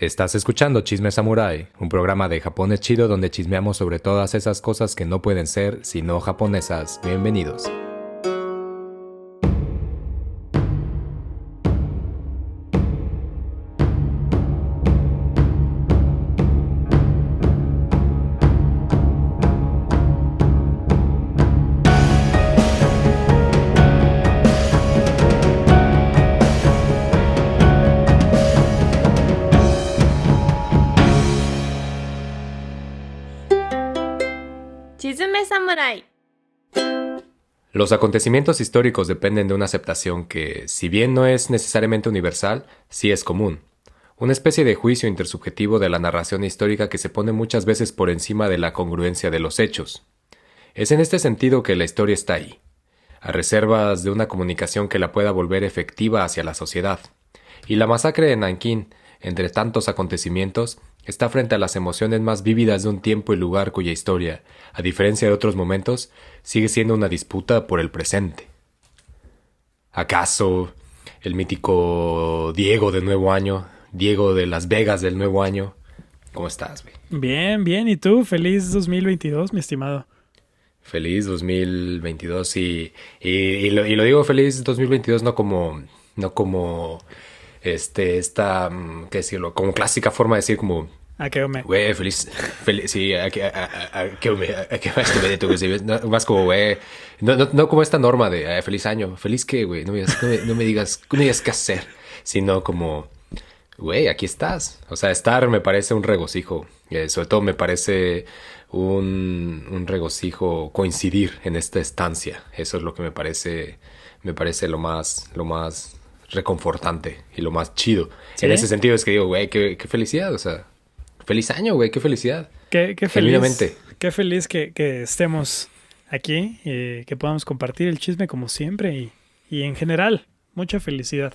Estás escuchando Chisme Samurai, un programa de Japón es chido donde chismeamos sobre todas esas cosas que no pueden ser sino japonesas. Bienvenidos. Chisme Samurai. Los acontecimientos históricos dependen de una aceptación que, si bien no es necesariamente universal, sí es común. Una especie de juicio intersubjetivo de la narración histórica que se pone muchas veces por encima de la congruencia de los hechos. Es en este sentido que la historia está ahí, a reservas de una comunicación que la pueda volver efectiva hacia la sociedad. Y la masacre de Nankín, entre tantos acontecimientos, está frente a las emociones más vívidas de un tiempo y lugar cuya historia, a diferencia de otros momentos, sigue siendo una disputa por el presente. ¿Acaso el mítico Diego del Nuevo Año, Diego de Las Vegas del Nuevo Año? ¿Cómo estás, güey? Bien, bien. ¿Y tú? Feliz 2022, mi estimado. Feliz 2022 y lo digo feliz 2022 no como esta, ¿qué decirlo? Como clásica forma de decir como güey, feliz, sí, que me tú, no, más como, güey, no como esta norma de feliz año, feliz qué, güey, no me digas qué hacer, sino como, güey, aquí estás. O sea, estar me parece un regocijo, sobre todo me parece un regocijo coincidir en esta estancia. Eso es lo que me parece lo más reconfortante y lo más chido. ¿Sí? En ese sentido es que digo, güey, qué felicidad, o sea, feliz año, güey, qué felicidad. Qué feliz. Genuinamente. Qué feliz que estemos aquí, que podamos compartir el chisme como siempre y en general, mucha felicidad.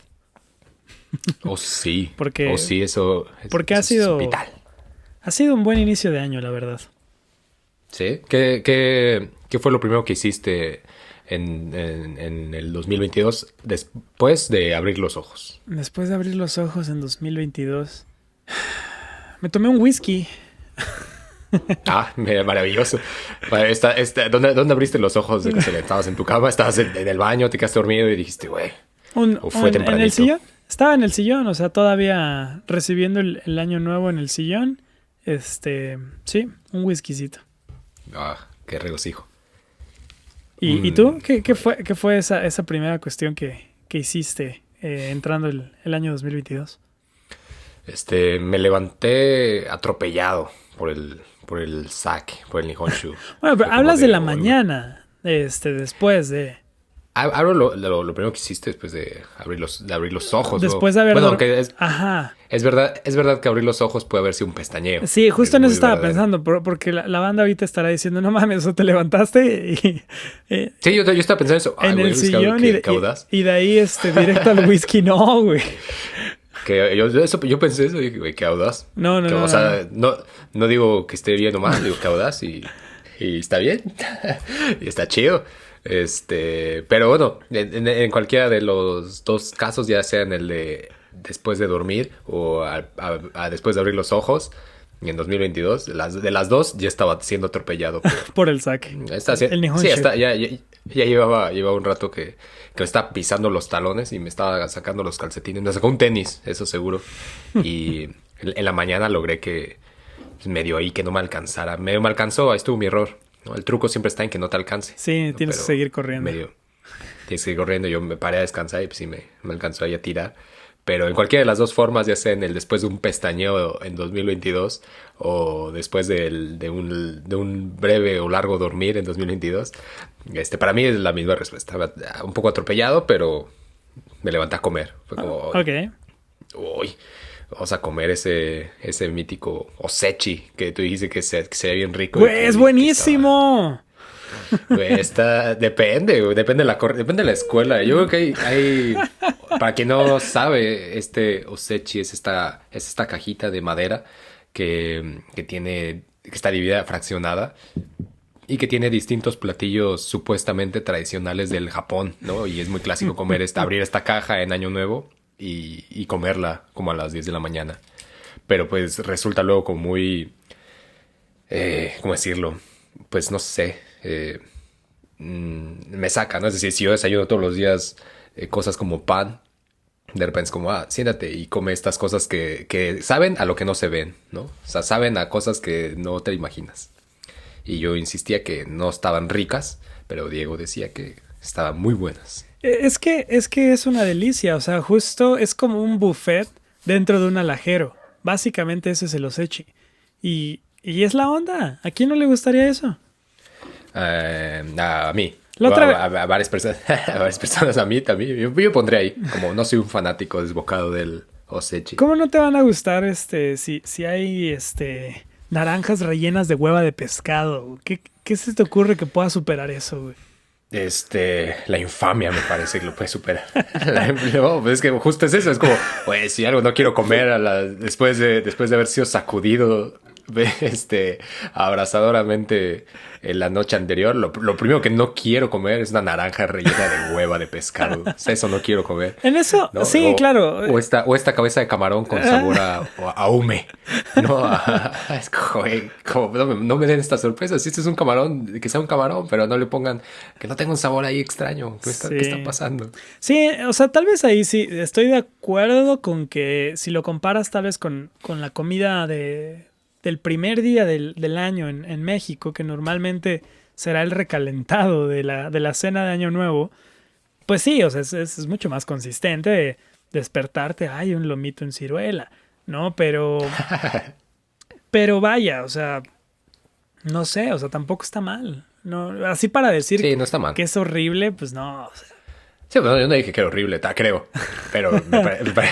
Oh, sí. Porque eso ha es sido vital. Ha sido un buen inicio de año, la verdad. ¿Sí? ¿Qué fue lo primero que hiciste en el 2022 después de abrir los ojos? Después de abrir los ojos en 2022, me tomé un whisky. Maravilloso. ¿Dónde abriste los ojos? ¿Estabas en tu cama? ¿Estabas en el baño? ¿Te quedaste dormido y dijiste, güey? ¿Fue tempranito? ¿En el sillón? Estaba en el sillón, o sea, todavía recibiendo el año nuevo en el sillón. Sí, un whiskycito. Qué regocijo. ¿Y tú? ¿Qué fue esa primera cuestión que hiciste entrando el año 2022? Me levanté atropellado por el saque, por el Nihonshu. Bueno, pero hablas de la mañana, después de... Hablo lo primero que hiciste después de abrir los ojos. Después de haber... Bueno, aunque Ajá. Es verdad que abrir los ojos puede haber sido un pestañeo. Sí, justo en eso estaba pensando, porque la banda ahorita estará diciendo, no mames, o te levantaste y... Sí, yo estaba pensando eso. En el sillón qué audaz. y de ahí directo al whisky, no, güey. Yo pensé eso y dije, güey, qué audaz. No. O sea, no digo que esté bien o mal, digo qué audaz y está bien. Y está chido. Pero bueno, en cualquiera de los dos casos, ya sea en el de después de dormir o después de abrir los ojos, en 2022, de las dos ya estaba siendo atropellado por el saque. El Nihonshu. Sí, ya llevaba un rato que me estaba pisando los talones y me estaba sacando los calcetines. Me sacó un tenis, eso seguro. Y en la mañana logré que medio ahí que no me alcanzara. Medio me alcanzó, ahí estuvo mi error. ¿No? El truco siempre está en que no te alcance. Sí, ¿no? Tienes que seguir corriendo. Tienes que seguir corriendo. Yo me paré a descansar y pues sí me alcanzó ahí a tirar. Pero en cualquiera de las dos formas, ya sea en el después de un pestañeo en 2022 o después de un breve o largo dormir en 2022, para mí es la misma respuesta. Un poco atropellado, pero me levanté a comer. Fue como, ok. Uy, vamos a comer ese mítico osechi que tú dijiste que se ve bien rico. ¡Güey, es buenísimo! Güey, depende de la escuela. Yo creo que hay para quien no sabe, osechi es esta cajita de madera que está dividida, fraccionada, y que tiene distintos platillos supuestamente tradicionales del Japón, ¿no? Y es muy clásico abrir esta caja en Año Nuevo y comerla como a las 10 de la mañana. pero pues resulta luego como muy, ¿cómo decirlo? Pues no sé, me saca, ¿no? Es decir, si yo desayuno todos los días cosas como pan, de repente es como, siéntate y come estas cosas que saben a lo que no se ven, ¿no? O sea, saben a cosas que no te imaginas. Y yo insistía que no estaban ricas, pero Diego decía que estaban muy buenas. Es que es una delicia, o sea, justo es como un buffet dentro de un alajero. Básicamente ese es el osechi. Y es la onda. ¿A quién no le gustaría eso? A mí. A varias personas. A varias personas, a mí también. Yo pondré ahí, como no soy un fanático desbocado del osechi. ¿Cómo no te van a gustar si hay naranjas rellenas de hueva de pescado? ¿Qué se te ocurre que pueda superar eso, güey? La infamia me parece que lo puede superar. No, pues es que justo es eso. Es como, pues, si algo no quiero comer después de haber sido sacudido abrazadoramente en la noche anterior, lo primero que no quiero comer es una naranja rellena de hueva de pescado. O sea, eso no quiero comer. En eso, ¿no? Sí, claro. O esta cabeza de camarón con sabor a hume. No, es como no me den esta sorpresa. Si este es un camarón, que sea un camarón, pero no le pongan, que no tenga un sabor ahí extraño. ¿Qué está pasando? Sí, o sea, tal vez ahí sí estoy de acuerdo con que si lo comparas tal vez con la comida del primer día del año en México, que normalmente será el recalentado de la cena de Año Nuevo, pues sí, o sea, es mucho más consistente de despertarte, un lomito en ciruela, ¿no? Pero vaya, o sea, no sé, o sea, tampoco está mal, ¿no? Así para decir sí, no está mal. Que es horrible, pues no, o sea. Sí, bueno, yo no dije que era horrible, creo, pero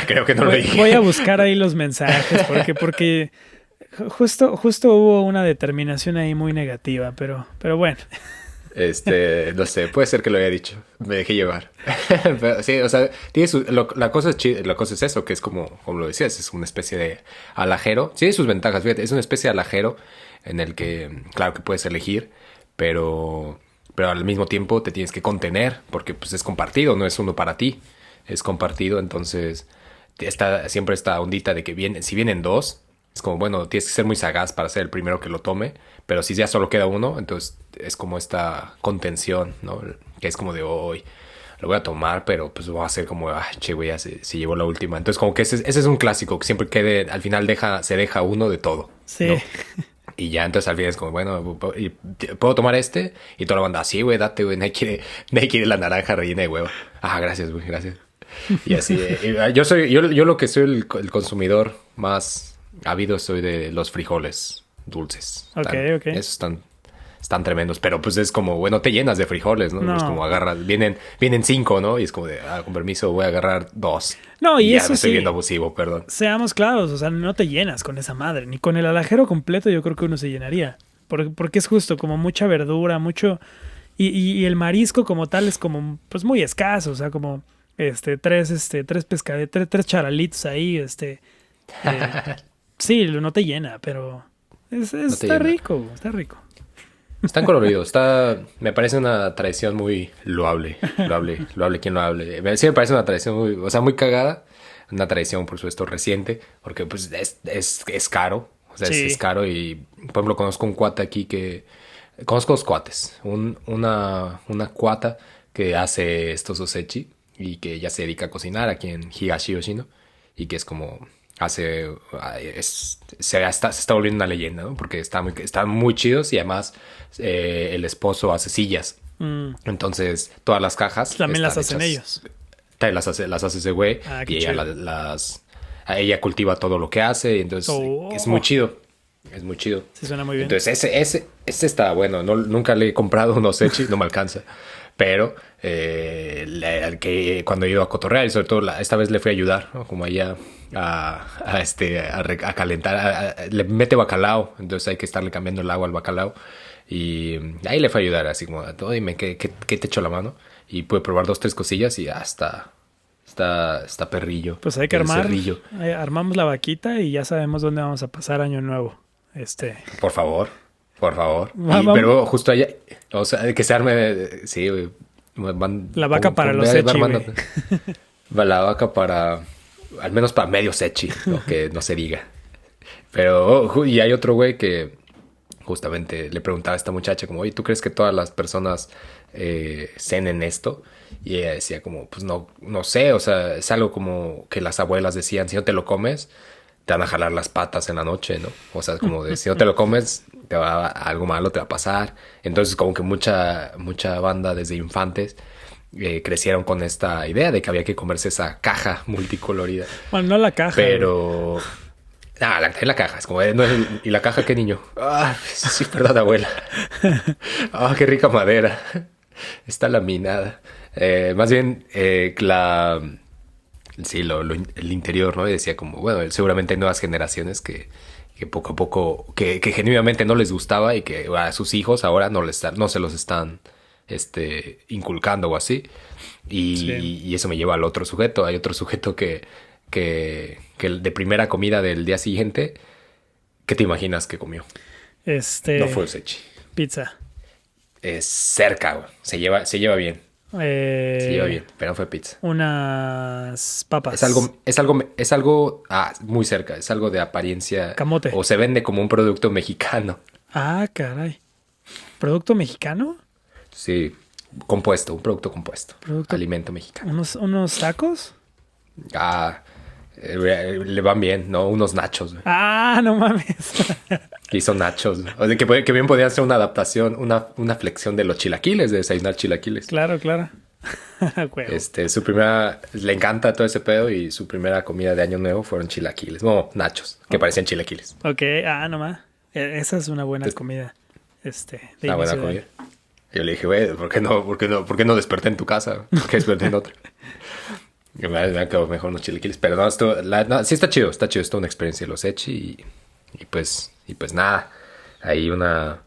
creo que no lo dije. Voy a buscar ahí los mensajes, porque justo hubo una determinación ahí muy negativa, pero bueno. No sé, puede ser que lo haya dicho. Me dejé llevar. Pero, sí, o sea, la cosa es eso, que es como lo decías, es una especie de alajero. Tiene sus ventajas, fíjate, es una especie de alajero en el que, claro que puedes elegir, pero al mismo tiempo te tienes que contener, porque pues es compartido, no es uno para ti, es compartido, entonces siempre esta ondita de que si vienen dos, es como, bueno, tienes que ser muy sagaz para ser el primero que lo tome, pero si ya solo queda uno, entonces es como esta contención, ¿no? Que es como de, hoy lo voy a tomar, pero pues voy a hacer como, che, güey, ya se llevó la última. Entonces como que ese es un clásico, que siempre al final se deja uno de todo. Sí. ¿No? Y ya entonces al final es como, bueno, ¿puedo tomar este? Y toda la banda, sí, güey, date, güey, nadie quiere la naranja rellena de huevo. Gracias, güey, gracias. Y así, yo lo que soy el consumidor más ávido soy de los frijoles dulces. Ok. Esos están tremendos, pero pues es como, bueno, te llenas de frijoles, ¿no? No. Es como vienen 5, ¿no? Y es como de, con permiso, voy a agarrar 2. No, y ya eso me estoy sí, viendo abusivo, perdón. Seamos claros, o sea, no te llenas con esa madre, ni con el alajero completo yo creo que uno se llenaría, porque es justo como mucha verdura, mucho, y el marisco como tal es como, pues muy escaso, o sea, como, tres pescados, tres charalitos ahí, sí, no te llena, pero está rico, está rico. Están coloridos, me parece una tradición muy loable quien lo hable. Sí me parece una tradición muy cagada, una tradición por supuesto reciente, porque pues es caro, o sea, sí. es caro y, por ejemplo, conozco un cuate aquí conozco 2 cuates, una cuata que hace estos osechi y que ya se dedica a cocinar aquí en Higashi Yoshino y que es como... se está volviendo una leyenda, ¿no? Porque están muy chidos y además el esposo hace sillas. Entonces, todas las cajas también las hacen ellos. Las hace ese güey y ella cultiva todo lo que hace y entonces es muy chido. Es muy chido. Sí, suena muy bien. Entonces, ese está bueno. Nunca le he comprado un osechi, no me alcanza. Pero que cuando he ido a cotorrear y sobre todo esta vez le fui a ayudar, ¿no? Como allá a calentar, le mete bacalao, entonces hay que estarle cambiando el agua al bacalao y ahí le fue a ayudar así como, dime qué te echo la mano y pude probar 2-3 cosillas y está perrillo. Pues hay que armamos la vaquita y ya sabemos dónde vamos a pasar Año Nuevo. Por favor. Pero justo allá, o sea, que se arme, sí, la vaca para los sechi, la vaca para, al menos para medio sechi, ¿no? Que no se diga. Y hay otro güey que justamente le preguntaba a esta muchacha como, oye, ¿tú crees que todas las personas cenen esto? Y ella decía como, pues no sé, o sea, es algo como que las abuelas decían, si no te lo comes, te van a jalar las patas en la noche, ¿no? O sea, como de si no te lo comes, algo malo te va a pasar. Entonces como que mucha banda desde infantes crecieron con esta idea de que había que comerse esa caja multicolorida. Bueno, no la caja. Pero... la caja. Es como, ¿y la caja qué, niño? Ah, sí, perdón, abuela. Ah, qué rica madera. Está laminada. Más bien, sí, el interior, ¿no? Y decía como, bueno, seguramente hay nuevas generaciones que poco a poco, que genuinamente no les gustaba y que a sus hijos ahora no se los están inculcando o así. Y eso me lleva al otro sujeto. Hay otro sujeto que de primera comida del día siguiente, ¿qué te imaginas que comió? No fue Osechi. Pizza. Es cerca, güey. Se lleva bien. Se lleva bien, pero no fue pizza. Unas papas. Es algo muy cerca. Es algo de apariencia. Camote. O se vende como un producto mexicano. Ah, caray. ¿Producto mexicano? Sí, un producto compuesto. Alimento mexicano. ¿Unos tacos? Le van bien, ¿no? Unos nachos. Güey. No mames. Hizo nachos. O sea, que bien podían ser una adaptación, una flexión de los chilaquiles, de desayunar chilaquiles. Claro. Su primera... Le encanta todo ese pedo y su primera comida de Año Nuevo fueron chilaquiles. No, nachos, que parecían chilaquiles. Ok, nomás. Esa es una buena comida. Una buena comida. Yo le dije, güey, ¿por qué no desperté en tu casa? ¿Por qué desperté en otra? Me han quedado mejor los chilaquiles. Pero no, sí está chido. Está chido. Es toda una experiencia los Osechi. Y pues nada. Ahí una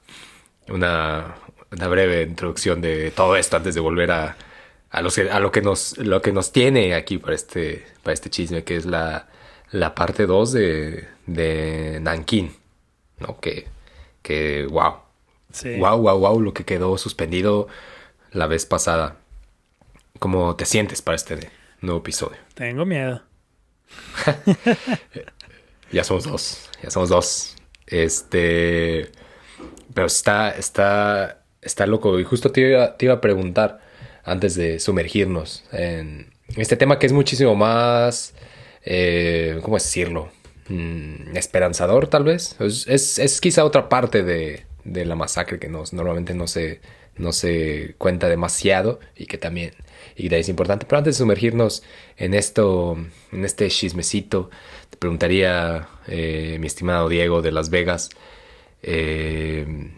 breve introducción de todo esto antes de volver a lo que nos tiene aquí para este chisme, que es la parte 2 de Nankín, ¿no? Que wow. Sí. Wow, lo que quedó suspendido la vez pasada. ¿Cómo te sientes para este nuevo episodio? Tengo miedo. Ya somos dos. Pero está loco. Y justo te iba a preguntar antes de sumergirnos en este tema que es muchísimo más, ¿cómo decirlo? Esperanzador, tal vez. Es quizá otra parte de la masacre que normalmente no se cuenta demasiado y que también es importante. Pero antes de sumergirnos en este chismecito, te preguntaría, mi estimado Diego de Las Vegas, ¿qué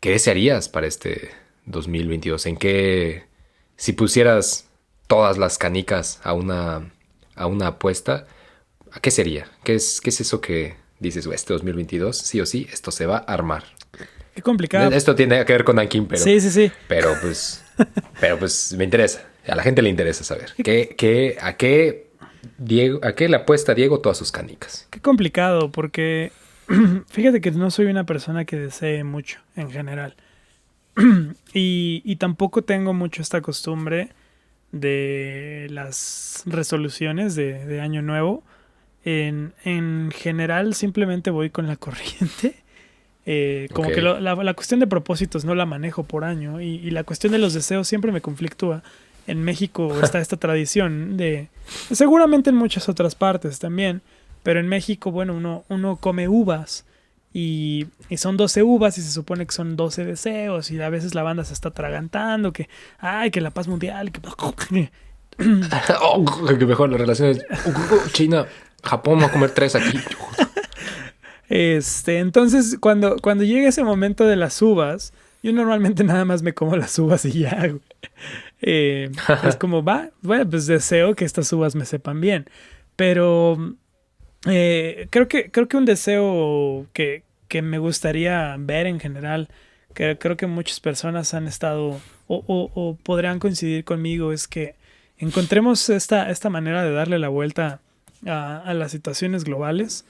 desearías para este 2022? Si pusieras todas las canicas a una apuesta, ¿a qué sería? ¿Qué es eso que dices, este 2022, sí o sí, esto se va a armar? Qué complicado. Esto tiene que ver con Nankin, pero... Sí. Pero pues me interesa. A la gente le interesa saber. ¿A qué le apuesta Diego todas sus canicas? Qué complicado, porque fíjate que no soy una persona que desee mucho en general. Y tampoco tengo mucho esta costumbre de las resoluciones de Año Nuevo. En general simplemente voy con la corriente. Como que la cuestión de propósitos no la manejo por año. Y la cuestión de los deseos siempre me conflictúa. En México está esta tradición seguramente en muchas otras partes también, pero en México, bueno, uno come uvas y son 12 uvas y se supone que son 12 deseos y a veces la banda se está atragantando, que la paz mundial, que mejor las relaciones China, Japón, va a comer 3 aquí. Entonces cuando llega ese momento de las uvas, yo normalmente nada más me como las uvas y ya, güey. Es como, bueno, pues deseo que estas uvas me sepan bien. Pero creo que un deseo que me gustaría ver en general, que creo que muchas personas han estado o podrían coincidir conmigo, es que encontremos esta manera de darle la vuelta a las situaciones globales.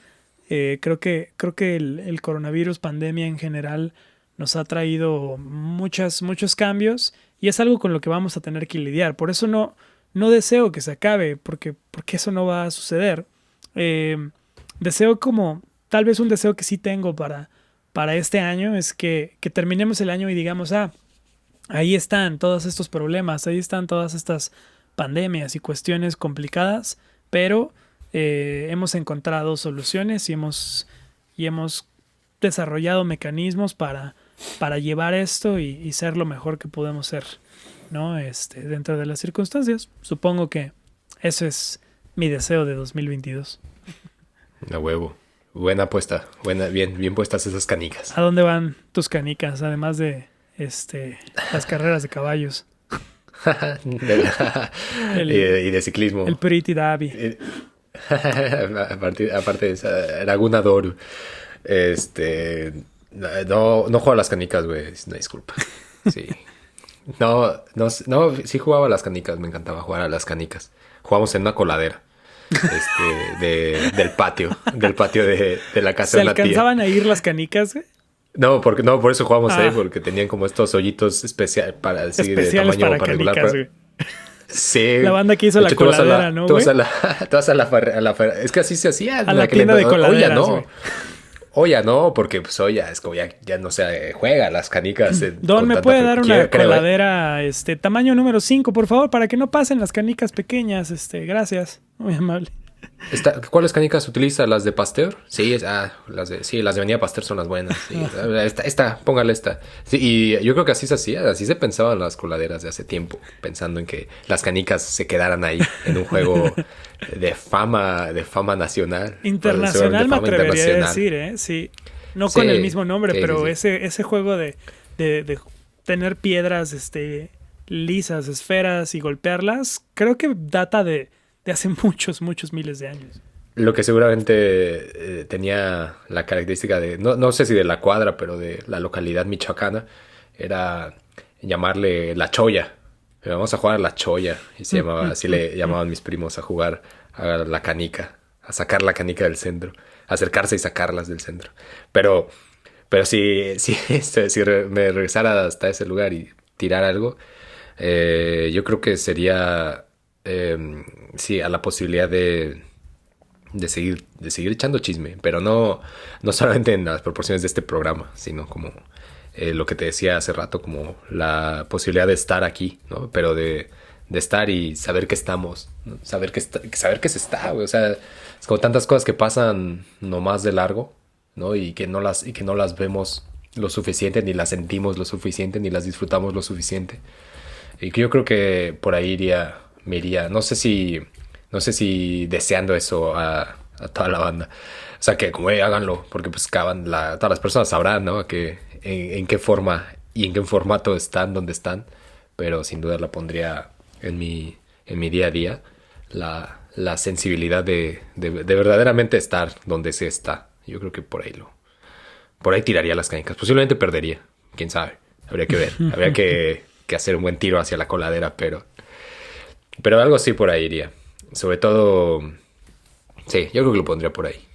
Creo que el coronavirus, pandemia en general, nos ha traído muchos cambios y es algo con lo que vamos a tener que lidiar. Por eso no deseo que se acabe, porque eso no va a suceder. Deseo como tal vez un deseo que sí tengo para este año es que terminemos el año y digamos, ahí están todos estos problemas, ahí están todas estas pandemias y cuestiones complicadas, pero hemos encontrado soluciones y hemos desarrollado mecanismos para llevar esto y ser lo mejor que podemos ser, ¿no? Dentro de las circunstancias. Supongo que eso es mi deseo de 2022. A huevo. Buena apuesta. Bien puestas esas canicas. ¿A dónde van tus canicas? Además de las carreras de caballos. Y de ciclismo. El Pretty Derby. Aparte de esa, Laguna Doru. No juego a las canicas, güey. Una disculpa. Sí. No, sí jugaba a las canicas. Me encantaba jugar a las canicas. Jugábamos en una coladera. Del patio de la casa de la tía. ¿Se alcanzaban a ir las canicas, güey? No, por eso jugamos ahí, porque tenían como estos hoyitos especiales de tamaño particular. Canicas, güey. Sí. La banda que hizo la coladera, ¿no, güey? Tú vas a la es que así se hacía. A la tienda de coladeras, güey. Olla no, porque pues olla es como ya no se juega las canicas. Don, ¿me puede dar una coladera tamaño número 5, por favor, para que no pasen las canicas pequeñas? Gracias. Muy amable. ¿Cuáles canicas utiliza? ¿Las de Pasteur? Sí, las de Avenida Pasteur son las buenas. Sí. Póngale esta. Sí, y yo creo que así se hacía, así se pensaban las coladeras de hace tiempo, pensando en que las canicas se quedaran ahí en un juego de fama nacional. Internacional me atrevería a decir, ¿eh? Sí. No con el mismo nombre, pero sí. Ese juego de tener piedras lisas, esferas y golpearlas, creo que data de hace muchos miles de años. Lo que seguramente tenía la característica de, no sé si de la cuadra, pero de la localidad michoacana, era llamarle la cholla. Vamos a jugar a la cholla. Y así le llamaban mis primos a jugar a la canica, a sacar la canica del centro, a acercarse y sacarlas del centro. Pero si me regresara hasta ese lugar y tirar algo, yo creo que sería... sí, a la posibilidad de seguir echando chisme, pero no solamente en las proporciones de este programa, sino como lo que te decía hace rato, como la posibilidad de estar aquí, ¿no? Pero de estar y saber que estamos, ¿no? saber que se está, güey. O sea, es como tantas cosas que pasan nomás de largo, ¿no? Y que no las vemos lo suficiente, ni las sentimos lo suficiente, ni las disfrutamos lo suficiente. Y que yo creo que por ahí me iría, no sé si deseando eso a toda la banda. O sea, que como háganlo, porque pues todas las personas sabrán, ¿no? Que en qué forma y en qué formato están, donde están. Pero sin duda la pondría en mi día a día. La sensibilidad de verdaderamente estar donde se está. Yo creo que por ahí tiraría las canicas. Posiblemente perdería, quién sabe. Habría que ver. Habría que hacer un buen tiro hacia la coladera, pero algo así por ahí iría. Sobre todo... Sí, yo creo que lo pondría por ahí.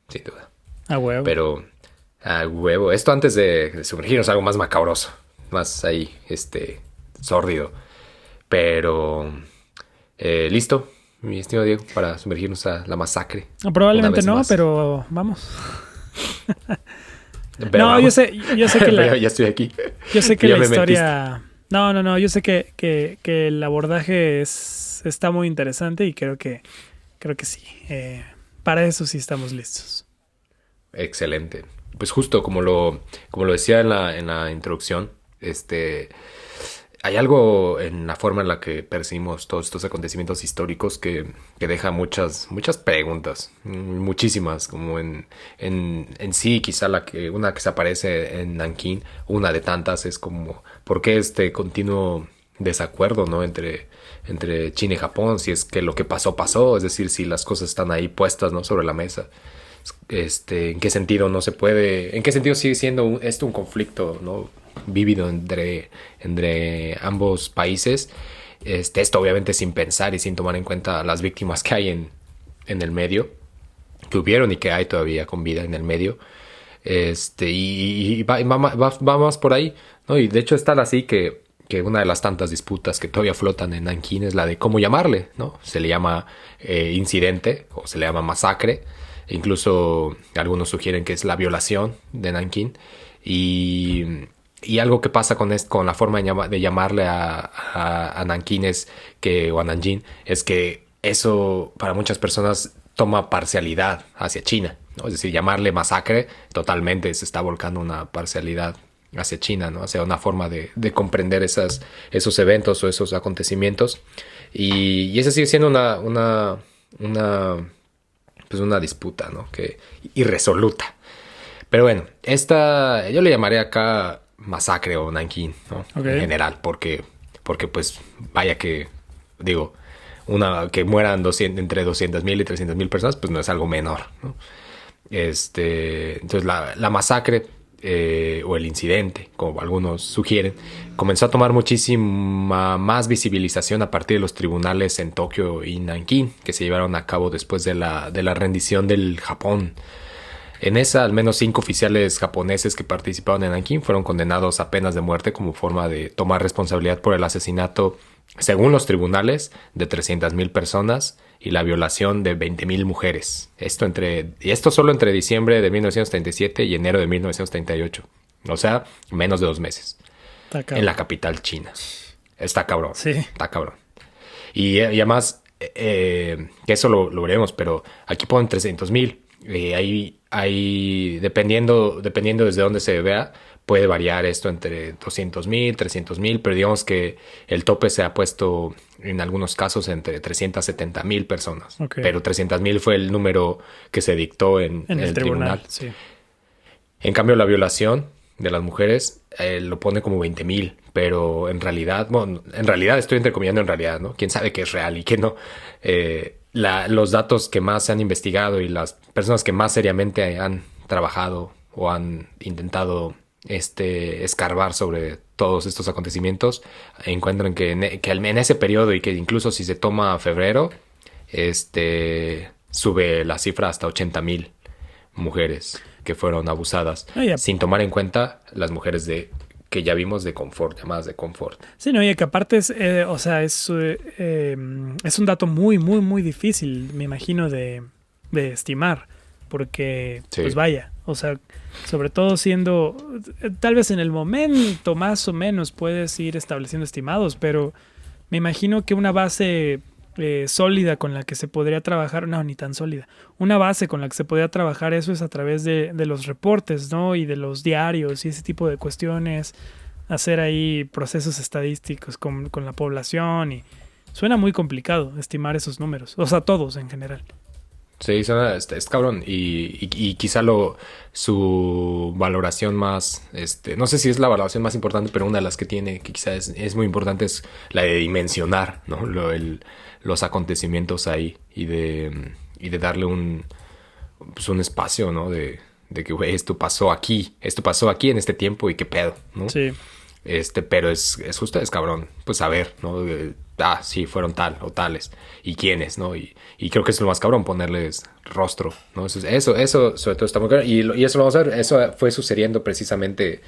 Sin duda. A huevo. Pero... A huevo. Esto antes de sumergirnos algo más macabroso. Más ahí, sórdido. Pero... ¿listo, mi estimado Diego? Para sumergirnos a la masacre. Probablemente no, más. Pero vamos. Pero vamos. Yo sé que ya estoy aquí. Yo sé que la historia... No. Yo sé que el abordaje está muy interesante y creo que sí. Para eso sí estamos listos. Excelente. Pues justo como lo decía en la introducción, hay algo en la forma en la que percibimos todos estos acontecimientos históricos que deja muchas preguntas, muchísimas, como en sí quizá una que se aparece en Nankín, una de tantas es como ¿por qué este continuo desacuerdo, ¿no? entre China y Japón? Si es que lo que pasó, es decir, si las cosas están ahí puestas, ¿no? sobre la mesa. ¿En qué sentido no se puede? ¿En qué sentido sigue siendo esto un conflicto, ¿no? vívido entre ambos países? Esto obviamente sin pensar y sin tomar en cuenta las víctimas que hay en el medio, que hubieron y que hay todavía con vida en el medio. Y va más por ahí, ¿no? Y de hecho está así que una de las tantas disputas que todavía flotan en Nankín es la de cómo llamarle, ¿no? Se le llama incidente o se le llama masacre. Incluso algunos sugieren que es la violación de Nankín. Y algo que pasa con la forma de llamarle a Nankín o a Nanjing es que eso para muchas personas toma parcialidad hacia China, ¿no? Es decir, llamarle masacre totalmente se está volcando una parcialidad hacia China, ¿no? Hacia una forma de comprender esos eventos o esos acontecimientos. Y esa sigue siendo una disputa, ¿no? Irresoluta. Pero bueno, yo le llamaré acá masacre o Nankín, ¿no? Okay. En general, porque pues vaya que, digo, que mueran entre 200,000 y 300,000 personas, pues no es algo menor, ¿no? Entonces la masacre o el incidente, como algunos sugieren, comenzó a tomar muchísima más visibilización a partir de los tribunales en Tokio y Nankín, que se llevaron a cabo después de la rendición del Japón. En esa, al menos 5 oficiales japoneses que participaron en Nankín fueron condenados a penas de muerte como forma de tomar responsabilidad por el asesinato, según los tribunales, de 300,000 personas y la violación de 20,000 mujeres. Esto solo entre diciembre de 1937 y enero de 1938. O sea, menos de 2 meses. En la capital china. Está cabrón. Sí. Está cabrón. Y además, que eso lo veremos, pero aquí ponen 300,000. Ahí dependiendo desde dónde se vea, puede variar esto entre 200,000, 300,000, pero digamos que el tope se ha puesto en algunos casos entre 370,000 personas. Okay. Pero 300,000 fue el número que se dictó en el tribunal. Sí. En cambio, la violación de las mujeres lo pone como 20,000, pero en realidad estoy entrecomillando en realidad, ¿no? ¿Quién sabe qué es real y qué no? Los datos que más se han investigado y las personas que más seriamente han trabajado o han intentado escarbar sobre todos estos acontecimientos encuentran que en ese periodo, y que incluso si se toma febrero, sube la cifra hasta 80,000 mujeres que fueron abusadas, sin tomar en cuenta las mujeres que ya vimos de confort, llamadas de confort. Sí, no, y que aparte es un dato muy, muy, muy difícil, me imagino, de estimar, porque, sí, pues vaya, o sea, sobre todo siendo, tal vez en el momento más o menos puedes ir estableciendo estimados, pero me imagino que una base sólida con la que se podría trabajar, no, ni tan sólida, una base con la que se podría trabajar eso es a través de los reportes, ¿no? Y de los diarios y ese tipo de cuestiones, hacer ahí procesos estadísticos con la población, y suena muy complicado estimar esos números, o sea, todos en general. Sí, es cabrón, y quizá su valoración más, no sé si es la valoración más importante, pero una de las que tiene, que quizá es muy importante, es la de dimensionar, ¿no? Los acontecimientos ahí, y de darle un espacio, ¿no? De que, güey, esto pasó aquí en este tiempo, y qué pedo, ¿no? Sí. Pero es justo, es cabrón, pues saber, ¿no? Sí, fueron tal o tales, y quiénes, ¿no? Y creo que es lo más cabrón, ponerles rostro, ¿no? Eso sobre todo está muy cabrón, y eso lo vamos a ver, eso fue sucediendo precisamente,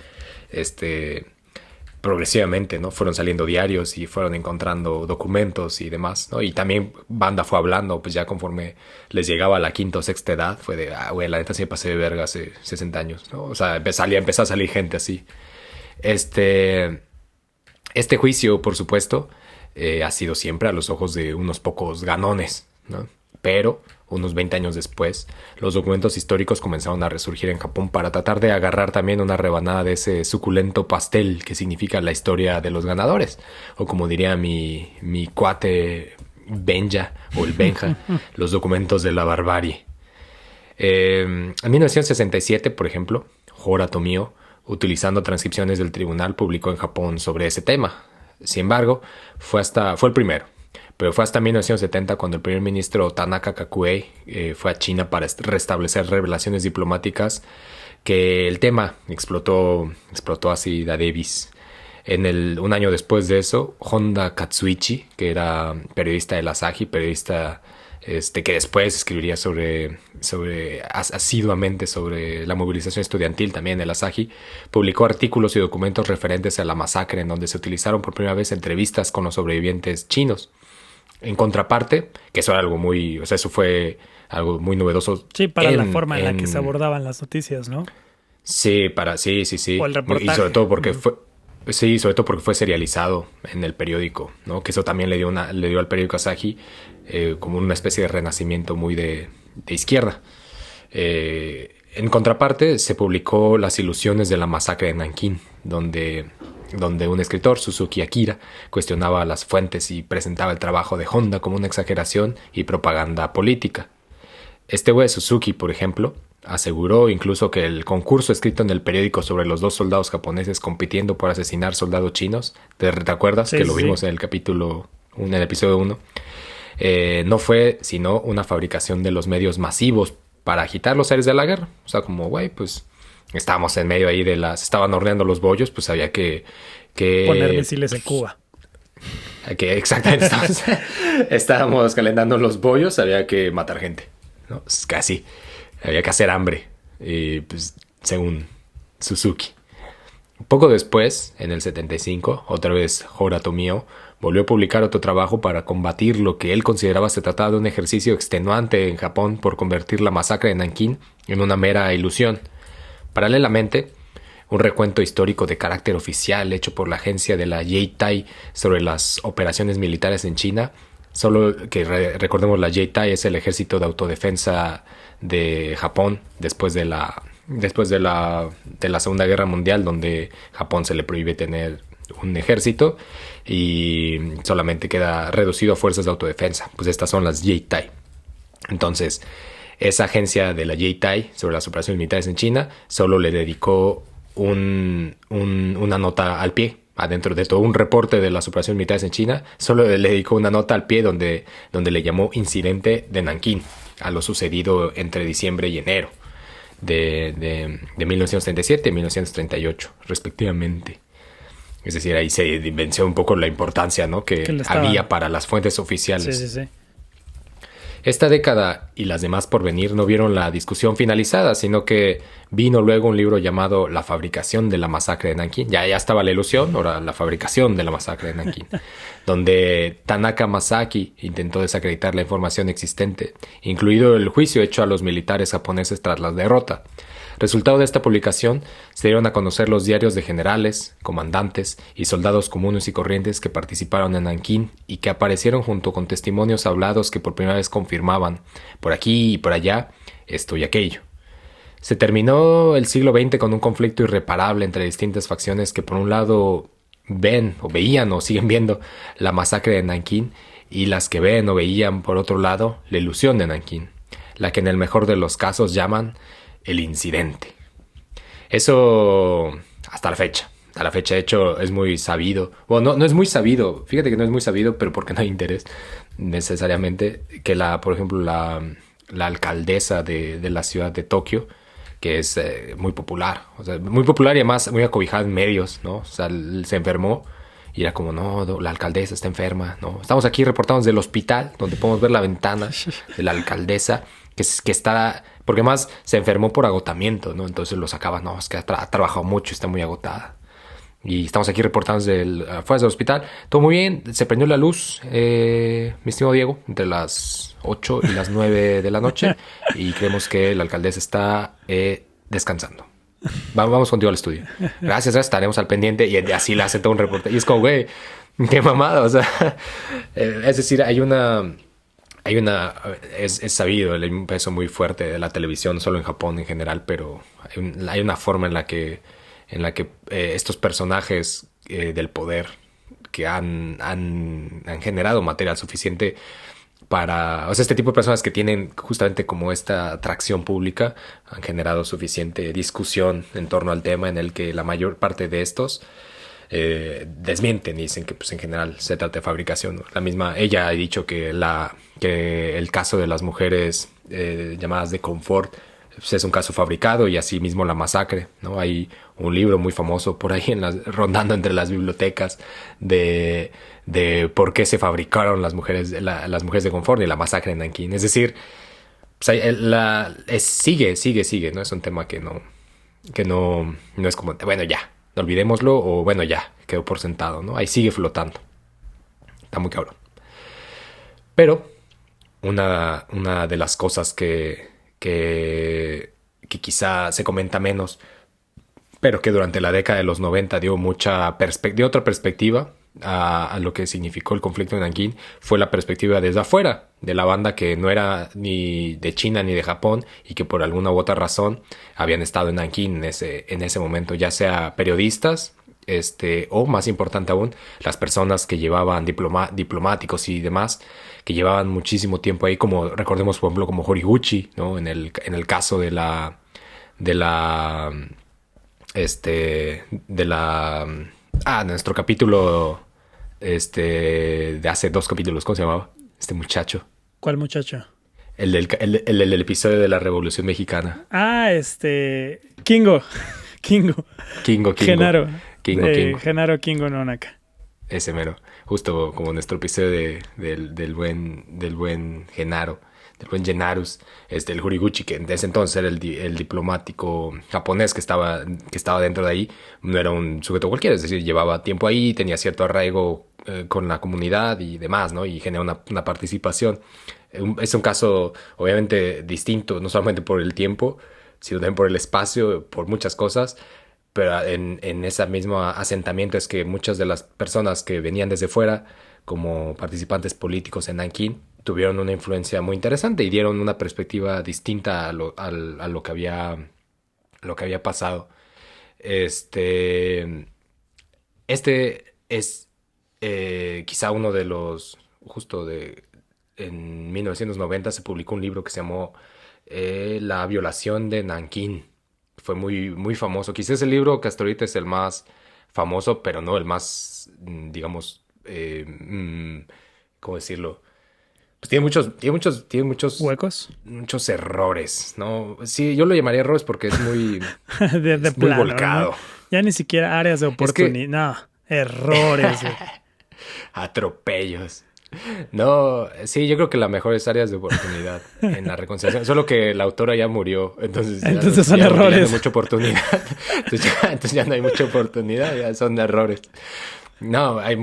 progresivamente, ¿no? Fueron saliendo diarios y fueron encontrando documentos y demás, ¿no? Y también banda fue hablando, pues ya conforme les llegaba a la quinta o sexta edad, fue de, güey, la neta sí me pasé de verga hace 60 años, ¿no? O sea, empezó a salir gente así. Este juicio, por supuesto, ha sido siempre a los ojos de unos pocos ganones, ¿no? Pero unos 20 años después, los documentos históricos comenzaron a resurgir en Japón para tratar de agarrar también una rebanada de ese suculento pastel que significa la historia de los ganadores, o como diría mi cuate Benja o el Benja, los documentos de la barbarie. En 1967, por ejemplo, Hora Tomio, utilizando transcripciones del tribunal, publicó en Japón sobre ese tema. Sin embargo, fue el primero. Pero fue hasta 1970 cuando el primer ministro Tanaka Kakuei fue a China para restablecer relaciones diplomáticas, que el tema explotó así da Davis. Un año después de eso, Honda Katsuichi, que era periodista del Asahi, periodista que después escribiría asiduamente sobre la movilización estudiantil también el Asahi, publicó artículos y documentos referentes a la masacre, en donde se utilizaron por primera vez entrevistas con los sobrevivientes chinos. En contraparte, que eso era algo muy, o sea, eso fue algo muy novedoso. Sí, para la forma en la que se abordaban las noticias, ¿no? Sí, sí. O el reportaje. Y sobre todo porque sobre todo porque fue serializado en el periódico, ¿no? Que eso también le dio al periódico Asahi como una especie de renacimiento muy de izquierda. En contraparte, se publicó Las ilusiones de la masacre de Nankín, donde un escritor, Suzuki Akira, cuestionaba las fuentes y presentaba el trabajo de Honda como una exageración y propaganda política. Este güey Suzuki, por ejemplo, aseguró incluso que el concurso escrito en el periódico sobre los 2 soldados japoneses compitiendo por asesinar soldados chinos, ¿te acuerdas? Sí, que lo vimos en el en el episodio 1, no fue sino una fabricación de los medios masivos para agitar los aires de la guerra. O sea, como, güey, pues estábamos en medio ahí estaban horneando los bollos, pues había que poner misiles en Cuba. Exactamente, estábamos calentando los bollos, había que matar gente, ¿no? Pues casi, había que hacer hambre, pues, según Suzuki. Poco después, en el 75, otra vez Hora Tomio volvió a publicar otro trabajo para combatir lo que él consideraba se trataba de un ejercicio extenuante en Japón por convertir la masacre de Nankín en una mera ilusión. Paralelamente, un recuento histórico de carácter oficial hecho por la agencia de la Yeitai sobre las operaciones militares en China. Solo que recordemos, la Yeitai es el ejército de autodefensa de Japón después de la Segunda Guerra Mundial, donde Japón se le prohíbe tener un ejército y solamente queda reducido a fuerzas de autodefensa. Pues estas son las Yeitai. Entonces, esa agencia de la Yeitai sobre las operaciones militares en China solo le dedicó una nota al pie. Adentro de todo un reporte de las operaciones militares en China, solo le dedicó una nota al pie donde le llamó Incidente de Nankín a lo sucedido entre diciembre y enero de 1937 y 1938, respectivamente. Es decir, ahí se dimensionó un poco la importancia, ¿no? que había para las fuentes oficiales. Sí. Esta década y las demás por venir no vieron la discusión finalizada, sino que vino luego un libro llamado La fabricación de la masacre de Nankín. Ya estaba la ilusión, ahora la fabricación de la masacre de Nankín, donde Tanaka Masaki intentó desacreditar la información existente, incluido el juicio hecho a los militares japoneses tras la derrota. Resultado de esta publicación, se dieron a conocer los diarios de generales, comandantes y soldados comunes y corrientes que participaron en Nankín y que aparecieron junto con testimonios hablados que por primera vez confirmaban, por aquí y por allá, esto y aquello. Se terminó el siglo XX con un conflicto irreparable entre distintas facciones que por un lado veían o siguen viendo la masacre de Nankín, y las que ven o veían por otro lado la ilusión de Nankín, la que en el mejor de los casos llaman el incidente. Eso hasta la fecha. A la fecha, de hecho, es muy sabido. Bueno, no es muy sabido. Fíjate que no es muy sabido, pero porque no hay interés necesariamente. Que por ejemplo, la alcaldesa de la ciudad de Tokio, que es muy popular. O sea, muy popular y además muy acobijada en medios, ¿no? O sea, se enfermó y era como, no, la alcaldesa está enferma, ¿no? Estamos aquí reportando desde el hospital, donde podemos ver la ventana de la alcaldesa, que está... Porque más se enfermó por agotamiento, ¿no? Entonces lo sacaba, no, es que ha trabajado mucho, está muy agotada. Y estamos aquí reportando desde afuera del hospital. Todo muy bien, se prendió la luz, mi estimado Diego, entre las 8 y las 9 de la noche. Y creemos que la alcaldesa está descansando. Vamos contigo al estudio. Gracias, estaremos al pendiente. Y así le hace todo un reporte. Y es como, güey, qué mamada. O sea, es decir, es sabido el peso muy fuerte de la televisión, no solo en Japón en general, pero hay una forma en la que estos personajes del poder que han generado material suficiente para... O sea, este tipo de personas que tienen justamente como esta atracción pública han generado suficiente discusión en torno al tema, en el que la mayor parte de estos desmienten y dicen que pues en general se trata de fabricación, ¿no? La misma ella ha dicho que el caso de las mujeres llamadas de confort pues es un caso fabricado, y así mismo la masacre, ¿no? Hay un libro muy famoso por ahí rondando entre las bibliotecas de por qué se fabricaron las mujeres de confort y la masacre en Nankín. Es decir, pues sigue, ¿no? Es un tema que no es como, bueno, ya, olvidémoslo, o bueno, ya, quedó por sentado, ¿no? Ahí sigue flotando. Está muy cabrón. Pero una de las cosas que quizá se comenta menos, pero que durante la década de los 90 dio otra perspectiva a lo que significó el conflicto en Nankín, fue la perspectiva desde afuera, de la banda que no era ni de China ni de Japón y que por alguna u otra razón habían estado en Nankín en ese momento, ya sea periodistas, o más importante aún, las personas que llevaban diplomáticos y demás, que llevaban muchísimo tiempo ahí, como recordemos por ejemplo como Horiguchi, ¿no? En el caso de nuestro capítulo de hace 2 capítulos, ¿cómo se llamaba? Este muchacho. ¿Cuál muchacho? El del episodio de la Revolución Mexicana. Kingo. Genaro. Genaro Kingo Nonaka. Ese mero. Justo como nuestro episodio del buen Genaro. Del buen Genarus, el Horiguchi, que en ese entonces era el diplomático japonés que estaba dentro de ahí, no era un sujeto cualquiera, es decir, llevaba tiempo ahí, tenía cierto arraigo con la comunidad y demás, ¿no? Y generó una participación. Es un caso obviamente distinto, no solamente por el tiempo, sino también por el espacio, por muchas cosas, pero en ese mismo asentamiento es que muchas de las personas que venían desde fuera como participantes políticos en Nankín tuvieron una influencia muy interesante y dieron una perspectiva distinta a lo que había pasado. Este es quizá uno de los, en 1990 se publicó un libro que se llamó La violación de Nankín. Fue muy, muy famoso. Quizás el libro que hasta ahorita es el más famoso, pero no el más, digamos, ¿cómo decirlo? Pues tiene muchos huecos, muchos errores, ¿no? Sí, yo lo llamaría errores porque es muy, de muy plano, volcado. ¿no? Ya ni siquiera áreas de oportunidad. No, errores. Atropellos. No, sí, yo creo que la mejor es áreas de oportunidad en la reconciliación. Solo que la autora ya murió, entonces son errores. Ya no hay mucha oportunidad. Entonces ya no hay mucha oportunidad, ya son errores. No, hay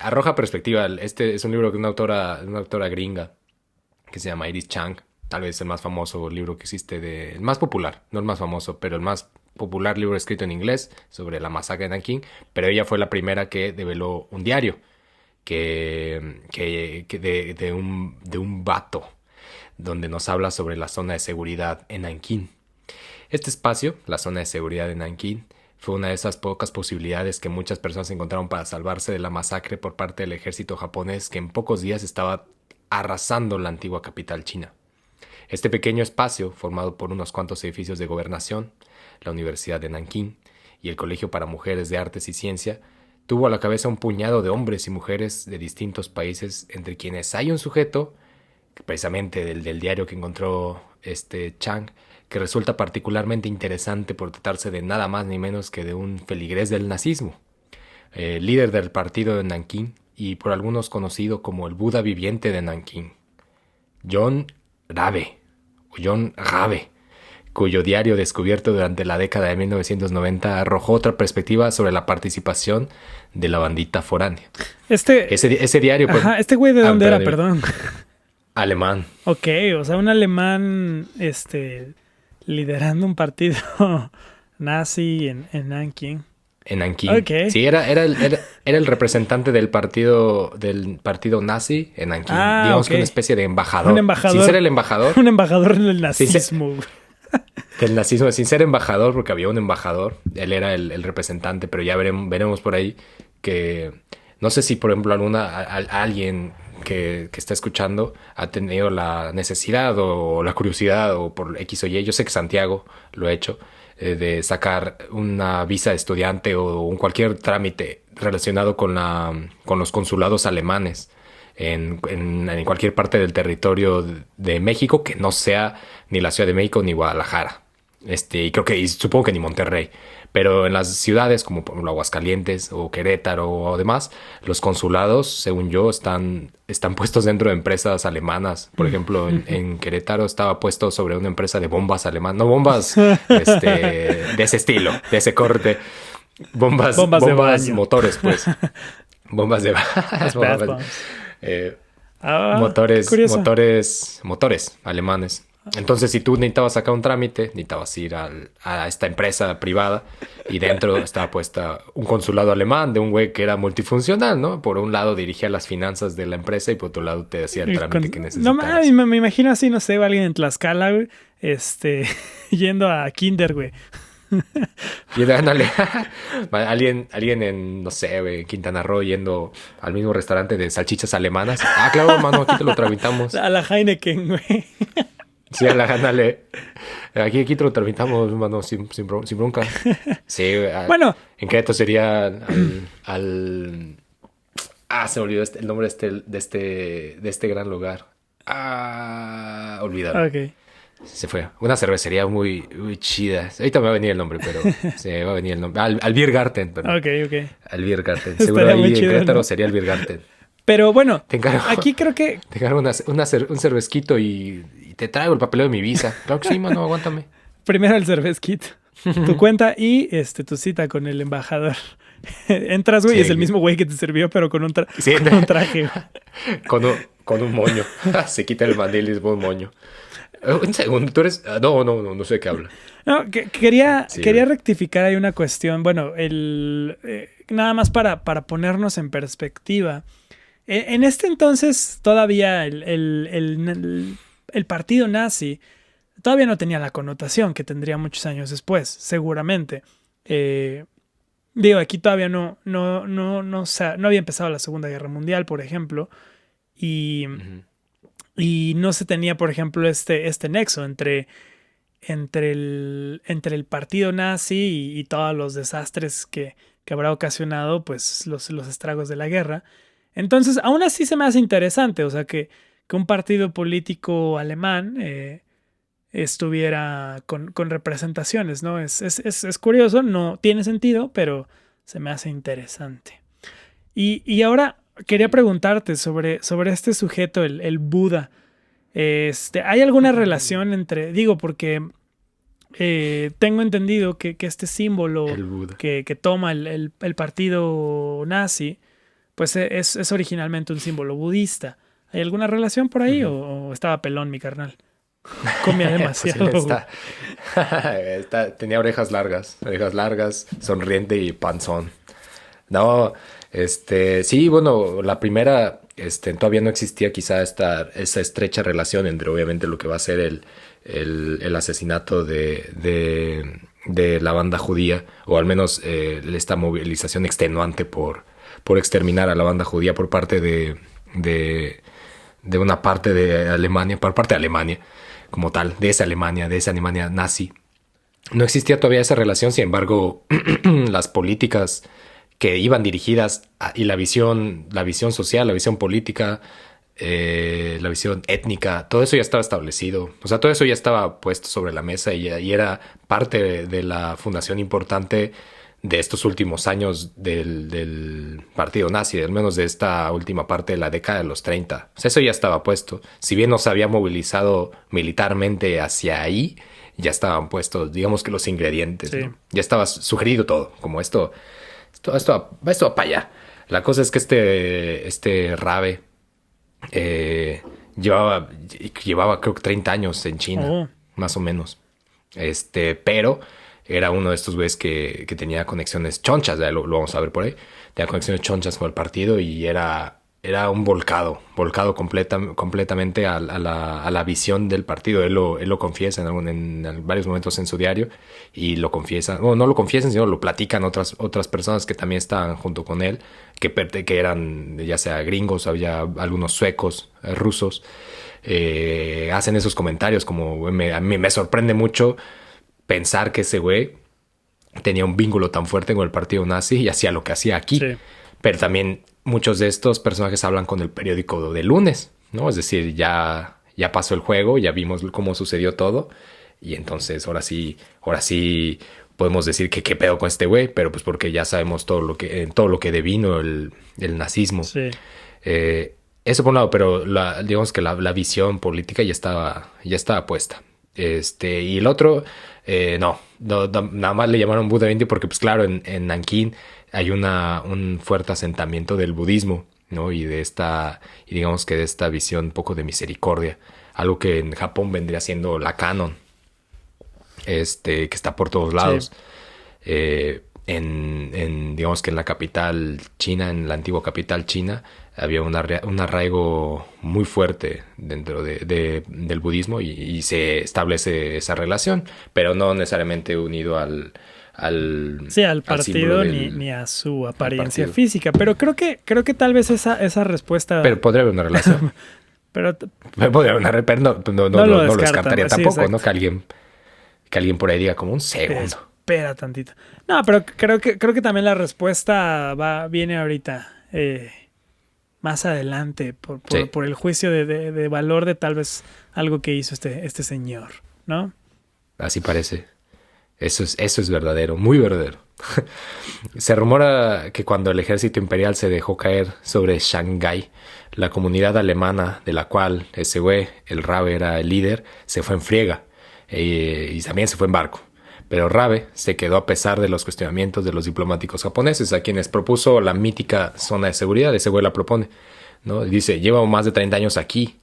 arroja perspectiva. Este es un libro de una autora gringa que se llama Iris Chang. Tal vez el más famoso libro que existe, el más popular, no el más famoso, pero el más popular libro escrito en inglés sobre la masacre de Nankín. Pero ella fue la primera que develó un diario de un vato donde nos habla sobre la zona de seguridad en Nankín. Este espacio, la zona de seguridad de Nankín, fue una de esas pocas posibilidades que muchas personas encontraron para salvarse de la masacre por parte del ejército japonés que en pocos días estaba arrasando la antigua capital china. Este pequeño espacio, formado por unos cuantos edificios de gobernación, la Universidad de Nankín y el Colegio para Mujeres de Artes y Ciencia, tuvo a la cabeza un puñado de hombres y mujeres de distintos países, entre quienes hay un sujeto, precisamente del diario que encontró Chang, que resulta particularmente interesante por tratarse de nada más ni menos que de un feligrés del nazismo, líder del partido de Nankín y por algunos conocido como el Buda viviente de Nankín, John Rabe, cuyo diario descubierto durante la década de 1990 arrojó otra perspectiva sobre la participación de la bandita foránea. Ese diario... Ajá, ¿este güey de dónde era? Perdón. Alemán. Ok, o sea, un alemán liderando un partido nazi en Nankín. En Nankín. Okay. Sí, era el representante del partido nazi en Nankín. Digamos que una especie de embajador. Un embajador. Sin ser el embajador. Un embajador del nazismo. Del nazismo, sin ser embajador, porque había un embajador. Él era el representante, pero ya veremos por ahí que... No sé si, por ejemplo, alguien que está escuchando ha tenido la necesidad o la curiosidad o por X o Y. Yo sé que Santiago lo ha hecho, de sacar una visa de estudiante o cualquier trámite relacionado con los consulados alemanes en cualquier parte del territorio de México que no sea ni la Ciudad de México ni Guadalajara. Y supongo que ni Monterrey. Pero en las ciudades como por ejemplo Aguascalientes o Querétaro o demás, los consulados, según yo, están puestos dentro de empresas alemanas. Por ejemplo, en Querétaro estaba puesto sobre una empresa de bombas alemanas. No bombas de ese estilo, de ese corte. Bombas de baño. Motores, pues. Bombas de baño. Motores alemanes. Entonces, si tú necesitabas sacar un trámite, necesitabas ir a esta empresa privada y dentro estaba puesta un consulado alemán de un güey que era multifuncional, ¿no? Por un lado dirigía las finanzas de la empresa y por otro lado te hacía el trámite que necesitabas. No, me imagino así, no sé, alguien en Tlaxcala, güey, yendo a Kinder, güey. Y dándole alguien en, no sé, güey, en Quintana Roo yendo al mismo restaurante de salchichas alemanas. Ah, claro, mano, aquí te lo tramitamos. A la Heineken, güey. Sí, ándale. Aquí te lo tramitamos, mano, sin bronca. Sí, bueno. En Querétaro sería se me olvidó el nombre de este gran lugar. Olvidado. Ok. Se fue. Una cervecería muy, muy chida. Ahorita me va a venir el nombre, pero se va a venir el nombre. Al Biergarten, perdón. Ok. Al Biergarten. Seguro ahí en Querétaro, ¿no? Sería el Biergarten. Pero bueno, aquí creo que... Te encargo un cervezquito y te traigo el papeleo de mi visa. Claro que sí, mano, aguántame. Primero el cervezquito, tu cuenta y tu cita con el embajador. Entras, güey, sí, y es el mismo güey que te sirvió, pero con un traje. con un moño. Se quita el mandil y es un moño. Un segundo, tú eres... No sé qué habla. No, quería rectificar ahí una cuestión. Bueno, nada más para ponernos en perspectiva. En este entonces todavía el partido nazi todavía no tenía la connotación que tendría muchos años después, seguramente. Aquí todavía no había empezado la Segunda Guerra Mundial, por ejemplo, y no se tenía, por ejemplo, este nexo entre el partido nazi y todos los desastres que habrá ocasionado, pues, los estragos de la guerra. Entonces, aún así se me hace interesante, o sea, que un partido político alemán estuviera con representaciones, ¿no? Es curioso, no tiene sentido, pero se me hace interesante. Y ahora quería preguntarte sobre este sujeto, el Buda. ¿Hay alguna relación entre, porque tengo entendido que este símbolo que toma el partido nazi, pues es originalmente un símbolo budista. ¿Hay alguna relación por ahí o estaba pelón mi carnal? Comía demasiado. Tenía orejas largas, sonriente y panzón. No, sí, bueno, la primera, todavía no existía quizá esa estrecha relación entre obviamente lo que va a ser el asesinato de la banda judía, o al menos esta movilización extenuante por exterminar a la banda judía por parte de una parte de Alemania, por parte de Alemania como tal, de esa Alemania nazi. No existía todavía esa relación, sin embargo, las políticas que iban dirigidas y la visión social, la visión política, la visión étnica, todo eso ya estaba establecido. O sea, todo eso ya estaba puesto sobre la mesa y era parte de la fundación importante de estos últimos años del partido nazi, al menos de esta última parte de la década de los 30. O sea, eso ya estaba puesto. Si bien no se había movilizado militarmente hacia ahí, ya estaban puestos, digamos que los ingredientes, sí. ¿No? Ya estaba sugerido todo, como esto va para allá. La cosa es que este Rabe llevaba creo que 30 años en China, más o menos. Pero era uno de estos güeyes que tenía conexiones chonchas, ya lo vamos a ver por ahí. Tenía conexiones chonchas con el partido y era un volcado completamente a la visión del partido. Él lo confiesa en varios momentos en su diario y lo confiesa. No lo confiesan, sino lo platican otras personas que también estaban junto con él, que eran ya sea gringos, había algunos suecos, rusos. Hacen esos comentarios como a mí me sorprende mucho pensar que ese güey tenía un vínculo tan fuerte con el partido nazi y hacía lo que hacía aquí. Sí. Pero también muchos de estos personajes hablan con el periódico de lunes, ¿no? Es decir, ya pasó el juego, ya vimos cómo sucedió todo y entonces ahora sí podemos decir que qué pedo con este güey, pero pues porque ya sabemos todo lo que devino el nazismo. Sí. Eso por un lado, pero digamos que la visión política ya estaba puesta. Y el otro, no, nada más le llamaron Buda 20 porque, pues claro, en Nankín hay un fuerte asentamiento del budismo. ¿no? Y digamos que de esta visión un poco de misericordia, algo que en Japón vendría siendo la canon, que está por todos lados. Sí. Digamos que en la capital china, en la antigua capital china, había un arraigo muy fuerte dentro del budismo y se establece esa relación, pero no necesariamente unido al partido ni a su apariencia física. Pero creo que tal vez esa respuesta... Pero podría haber una relación. pero no lo descartaría tampoco, sí, ¿no? Que alguien por ahí diga como un segundo. Espera tantito. No, pero creo que también la respuesta viene ahorita, más adelante, por el juicio de valor de tal vez algo que hizo este señor, ¿no? Así parece. Eso es verdadero, muy verdadero. Se rumora que cuando el ejército imperial se dejó caer sobre Shanghái, la comunidad alemana de la cual ese güey, el Rabe, era el líder, se fue en friega y también se fue en barco. Pero Rabe se quedó a pesar de los cuestionamientos de los diplomáticos japoneses, a quienes propuso la mítica zona de seguridad. Ese güey la propone, ¿no? Dice, llevo más de 30 años aquí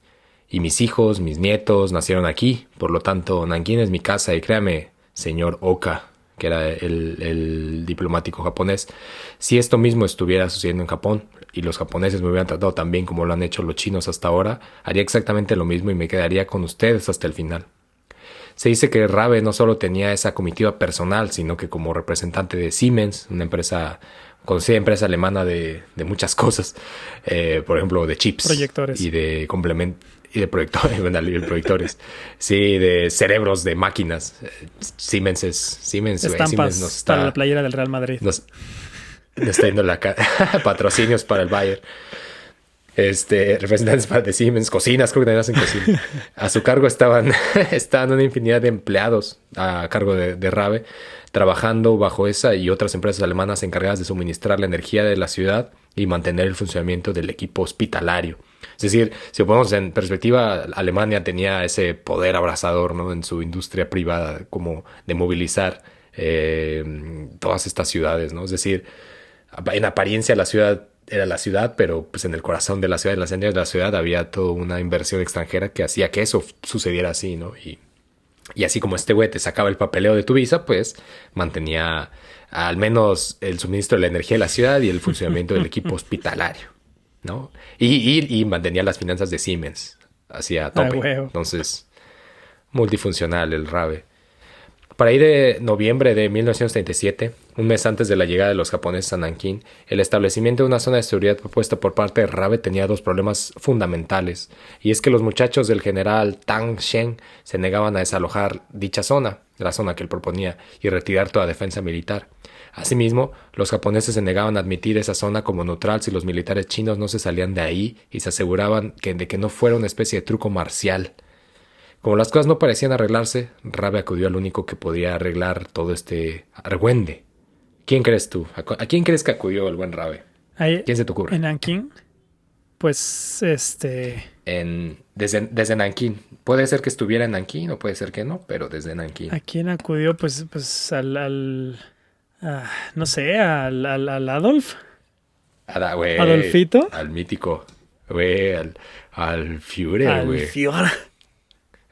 y mis hijos, mis nietos nacieron aquí. Por lo tanto, Nankín es mi casa y créame, señor Oka, que era el diplomático japonés, si esto mismo estuviera sucediendo en Japón y los japoneses me hubieran tratado tan bien como lo han hecho los chinos hasta ahora, haría exactamente lo mismo y me quedaría con ustedes hasta el final. Se dice que Rabe no solo tenía esa comitiva personal, sino que como representante de Siemens, una conocida empresa alemana de muchas cosas, por ejemplo de chips, proyectores y de complementos y de proyectores, sí, de cerebros de máquinas. Siemens, estampas Siemens nos está, para la playera del Real Madrid. Nos está yendo patrocinios para el Bayern. Representantes de Siemens, cocinas, creo que también hacen cocina. A su cargo estaban una infinidad de empleados a cargo de Rabe, trabajando bajo esa y otras empresas alemanas encargadas de suministrar la energía de la ciudad y mantener el funcionamiento del equipo hospitalario. Es decir, si lo ponemos en perspectiva, Alemania tenía ese poder abrasador, ¿no? En su industria privada, como de movilizar todas estas ciudades, ¿no? Es decir, en apariencia la ciudad era la ciudad, pero pues en el corazón de la ciudad, en las entrañas de la ciudad, había toda una inversión extranjera que hacía que eso sucediera así, ¿no? Y así como este güey te sacaba el papeleo de tu visa, pues mantenía al menos el suministro de la energía de la ciudad y el funcionamiento del equipo hospitalario, ¿no? Y mantenía las finanzas de Siemens hacia tope. Entonces, multifuncional el Rabe. Para ir de noviembre de 1937, un mes antes de la llegada de los japoneses a Nankín, el establecimiento de una zona de seguridad propuesta por parte de Rabe tenía dos problemas fundamentales, y es que los muchachos del general Tang Shen se negaban a desalojar dicha zona, la zona que él proponía, y retirar toda defensa militar. Asimismo, los japoneses se negaban a admitir esa zona como neutral si los militares chinos no se salían de ahí y se aseguraban de que no fuera una especie de truco marcial. Como las cosas no parecían arreglarse, Rabe acudió al único que podía arreglar todo este argüende. ¿Quién crees tú? ¿A quién crees que acudió el buen Rabe? ¿Quién se te ocurre? ¿En Nankín? Pues, Desde Nankín. Puede ser que estuviera en Nankín o puede ser que no, pero desde Nankín. ¿A quién acudió? Pues no sé, al Adolf. ¿Adolfito? Al mítico, güey, al Führer, güey.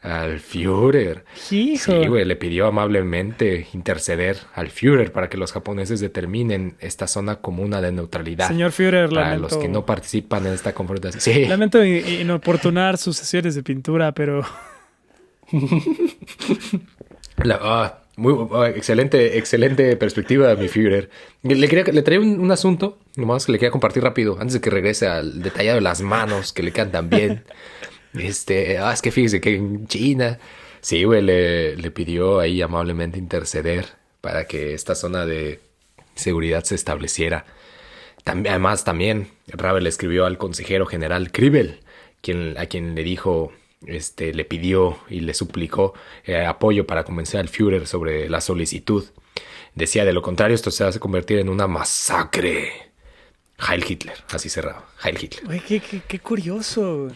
Al Führer. Hijo. Sí, güey, le pidió amablemente interceder al Führer para que los japoneses determinen esta zona como una de neutralidad. Señor Führer, para lamento. los que no participan en esta confrontación. Sí. Lamento inoportunar sus sesiones de pintura, pero... Excelente perspectiva, mi Führer. Le traía un asunto, nomás que le quería compartir rápido, antes de que regrese al detallado de las manos, que le quedan tan bien. Es que fíjese que en China, sí, güey, le pidió ahí amablemente interceder para que esta zona de seguridad se estableciera. Además, también Rabe le escribió al consejero general Kriebel, a quien le dijo, le pidió y le suplicó apoyo para convencer al Führer sobre la solicitud. Decía, de lo contrario, esto se va a convertir en una masacre. Heil Hitler, así cerrado. Heil Hitler. Güey, qué curioso.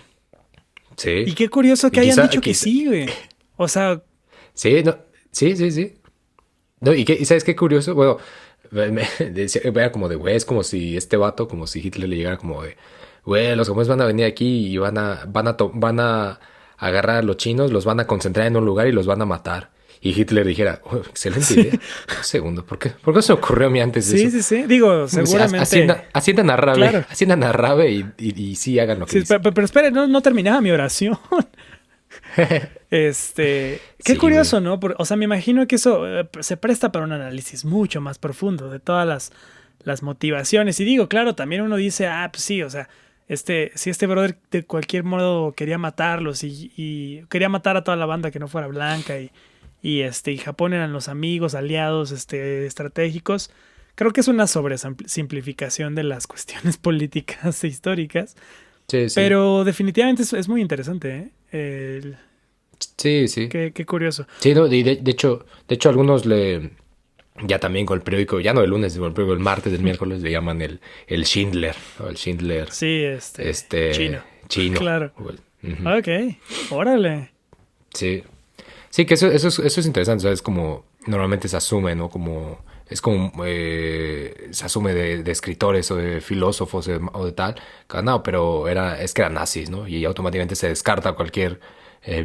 Sí. Y qué curioso que hayan dicho que sí, güey. O sea... Sí, no, sí. No, ¿y sabes qué curioso? Bueno, era como de, güey, es como si este vato, como si Hitler le llegara como de, güey, los japoneses van a venir aquí y van a agarrar a los chinos, los van a concentrar en un lugar y los van a matar. Y Hitler dijera, oh, excelente idea. Un segundo, ¿por qué se me ocurrió a mí antes de eso? Sí. Digo, seguramente... Hacienda narrabe, claro. Hacienda narrabe y sí hagan lo que dice. Pero espere, no terminaba mi oración. Qué Sí, curioso, güey. ¿no? O sea, me imagino que eso se presta para un análisis mucho más profundo de todas las motivaciones. Y digo, claro, también uno dice, pues sí, o sea, si este brother de cualquier modo quería matarlos y quería matar a toda la banda que no fuera blanca y Japón eran los amigos, aliados, estratégicos. Creo que es una sobresimplificación de las cuestiones políticas e históricas. Sí. Pero definitivamente es muy interesante, ¿eh? Sí. Qué curioso. Sí, no, y de hecho, algunos ya también con el periódico, ya no el lunes, sino el periódico, el martes, el miércoles, le llaman el Schindler, ¿no? El Schindler. Sí, chino. Claro. Ujú. Ok, órale. Sí. Sí, que eso es interesante, ¿sabes? Como normalmente se asume, ¿no? Se asume de escritores o de filósofos o de tal. No, pero es que eran nazis, ¿no? Y automáticamente se descarta cualquier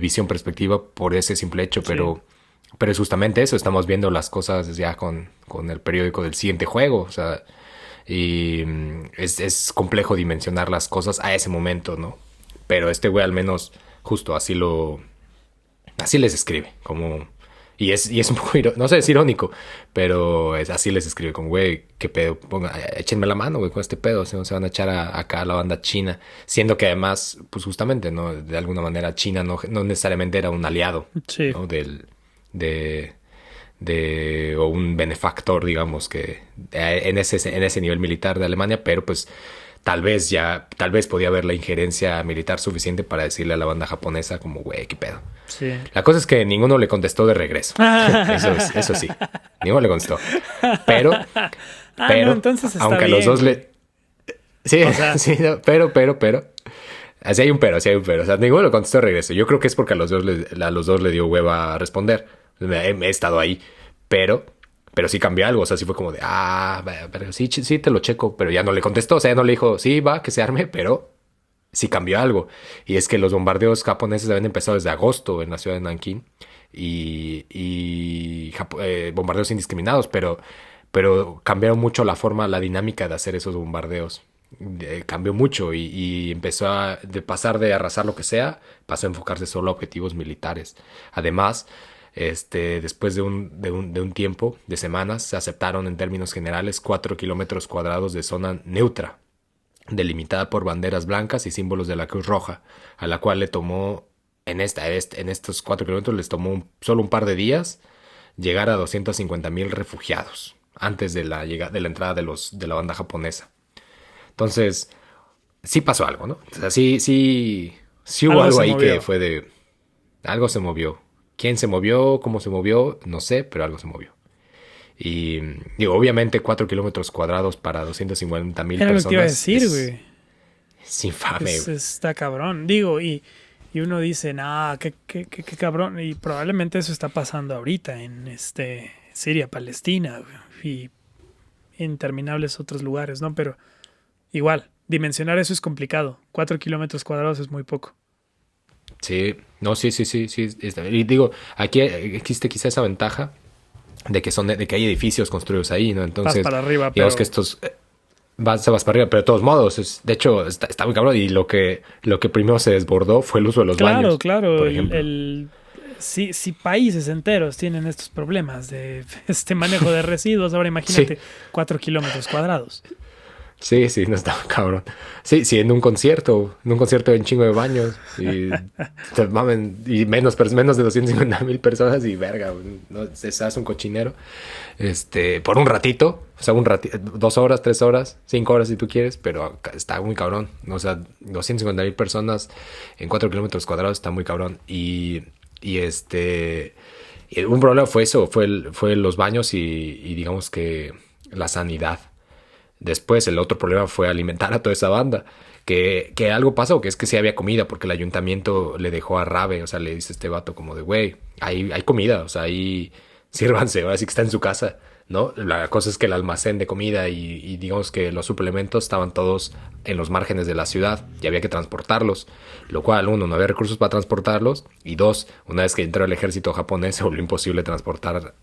visión, perspectiva por ese simple hecho, Sí. pero es justamente eso. Estamos viendo las cosas ya con el periódico del siguiente juego, o sea, y es complejo dimensionar las cosas a ese momento, ¿no? Pero este güey al menos justo así les escribe, como... Y es un poco, no sé, es irónico, pero así les escribe, como, güey, qué pedo, échenme la mano, güey, con este pedo, si no se van a echar acá a la banda china, siendo que además, pues justamente, ¿no? De alguna manera China no necesariamente era un aliado, Sí. ¿no? O un benefactor, digamos, que en ese nivel militar de Alemania, pero pues tal vez podía haber la injerencia militar suficiente para decirle a la banda japonesa como, güey, qué pedo. Sí. La cosa es que ninguno le contestó de regreso. Eso sí. Ninguno le contestó. Pero, No, entonces está aunque a bien, los dos güey. Sí, O sea... sí, no, pero. Así hay un pero. O sea, ninguno le contestó de regreso. Yo creo que es porque a los dos le dio hueva a responder. He estado ahí. Pero sí cambió algo. O sea, sí fue como de, pero sí te lo checo. Pero ya no le contestó. O sea, ya no le dijo, sí, va, que se arme, pero sí cambió algo. Y es que los bombardeos japoneses habían empezado desde agosto en la ciudad de Nankín. Y bombardeos indiscriminados, pero cambiaron mucho la dinámica de hacer esos bombardeos. Cambió mucho y empezó de pasar de arrasar lo que sea, pasó a enfocarse solo a objetivos militares. Además, después de un tiempo, de semanas, se aceptaron en términos generales 4 kilómetros cuadrados de zona neutra, delimitada por banderas blancas y símbolos de la Cruz Roja, a la cual le tomó, en estos 4 kilómetros, les tomó solo un par de días llegar a 250,000 refugiados antes de la entrada de la banda japonesa. Entonces, sí pasó algo, ¿no? O sea, sí hubo algo ahí que fue de... Algo se movió. ¿Quién se movió? ¿Cómo se movió? No sé, pero algo se movió. Y digo, obviamente 4 kilómetros cuadrados para 250,000 personas. Era lo que te iba a decir, güey. Es infame, güey. Está cabrón. Digo, y uno dice, qué cabrón. Y probablemente eso está pasando ahorita en Siria, Palestina, güey, y interminables otros lugares, ¿no? Pero igual, dimensionar eso es complicado. 4 kilómetros cuadrados es muy poco. Sí, no, sí. Y digo, aquí existe quizá esa ventaja de que hay edificios construidos ahí, ¿no? Entonces, vas para arriba, digamos pero... que estos vas para arriba, pero de todos modos, de hecho, está muy cabrón. Y lo que primero se desbordó fue el uso de los baños. Claro, por ejemplo. Si países enteros tienen estos problemas de manejo de residuos, ahora imagínate 4 kilómetros cuadrados. Sí, no está cabrón. Sí, en un concierto hay un chingo de baños y menos de 250,000 personas y verga, ¿no? Se hace un cochinero. Por un ratito, o sea, 2 horas, 3 horas, 5 horas si tú quieres, pero está muy cabrón. O sea, 250,000 personas en 4 kilómetros cuadrados está muy cabrón. Y un problema fue eso, fue los baños y digamos que la sanidad. Después el otro problema fue alimentar a toda esa banda. Que algo pasó, que es que sí había comida, porque el ayuntamiento le dejó a Rabe, o sea, le dice a este vato como de, güey, hay comida, o sea, hay sírvanse, ahora sí que está en su casa, ¿no? La cosa es que el almacén de comida y digamos que los suplementos estaban todos en los márgenes de la ciudad y había que transportarlos, lo cual, uno, no había recursos para transportarlos y dos, una vez que entró el ejército japonés se volvió imposible transportar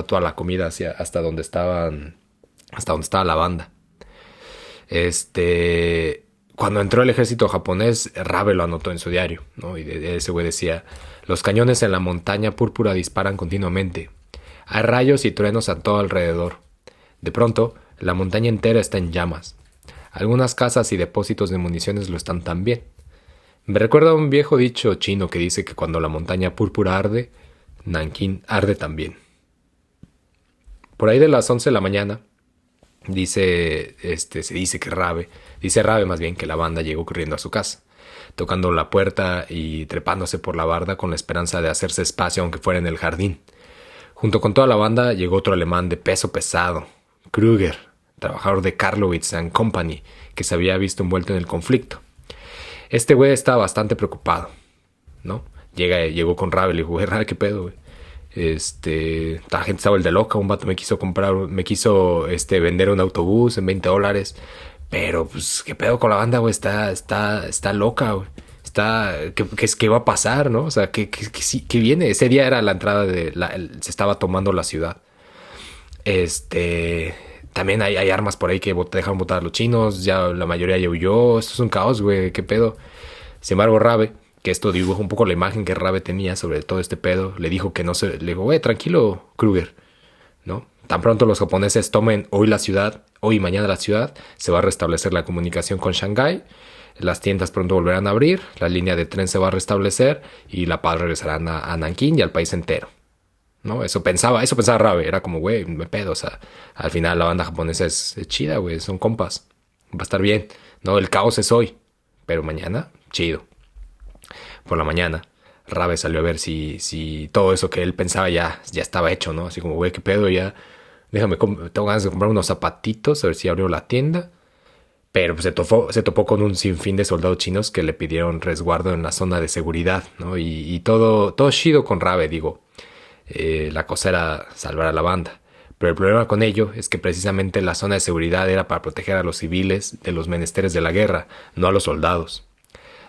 toda la comida hasta donde estaba la banda. Cuando entró el ejército japonés, Rabe lo anotó en su diario, ¿no? Y ese güey decía: los cañones en la montaña púrpura disparan continuamente. Hay rayos y truenos a todo alrededor. De pronto, la montaña entera está en llamas. Algunas casas y depósitos de municiones lo están también. Me recuerda a un viejo dicho chino que dice que cuando la montaña púrpura arde, Nankín arde también. Por ahí de las 11 de la mañana, se dice Rabe más bien, que la banda llegó corriendo a su casa, tocando la puerta y trepándose por la barda con la esperanza de hacerse espacio aunque fuera en el jardín. Junto con toda la banda llegó otro alemán de peso pesado, Krüger, trabajador de Karlowitz and Company, que se había visto envuelto en el conflicto. Este güey estaba bastante preocupado, ¿no? Llegó con Rabe y le dijo: güey, Rabe, ¿qué pedo, güey? La gente estaba el de loca. Un vato me quiso vender un autobús en $20. Pero, pues, ¿qué pedo con la banda, güey? Está loca, güey. ¿Qué va a pasar, no? O sea, ¿qué viene? Ese día era la entrada se estaba tomando la ciudad. También hay armas por ahí que dejaron botar a los chinos. Ya la mayoría ya huyó. Esto es un caos, güey. ¿Qué pedo? Sin embargo, Rabe, que esto dibuja un poco la imagen que Rabe tenía sobre todo este pedo, le dijo que no se... Le dijo: güey, tranquilo, Krüger, ¿no? Tan pronto los japoneses tomen hoy y mañana la ciudad, se va a restablecer la comunicación con Shanghái, las tiendas pronto volverán a abrir, la línea de tren se va a restablecer y la paz regresará a Nankín y al país entero, ¿no? Eso pensaba Rabe. Era como, güey, me pedo, o sea, al final la banda japonesa es chida, güey, son compas, va a estar bien, ¿no? El caos es hoy, pero mañana, chido. Por la mañana, Rabe salió a ver si todo eso que él pensaba ya estaba hecho, ¿no? Así como, güey, qué pedo, ya tengo ganas de comprar unos zapatitos, a ver si abrió la tienda. Pero pues, se topó con un sinfín de soldados chinos que le pidieron resguardo en la zona de seguridad, ¿no? Y todo chido con Rabe, digo. La cosa era salvar a la banda. Pero el problema con ello es que precisamente la zona de seguridad era para proteger a los civiles de los menesteres de la guerra, no a los soldados.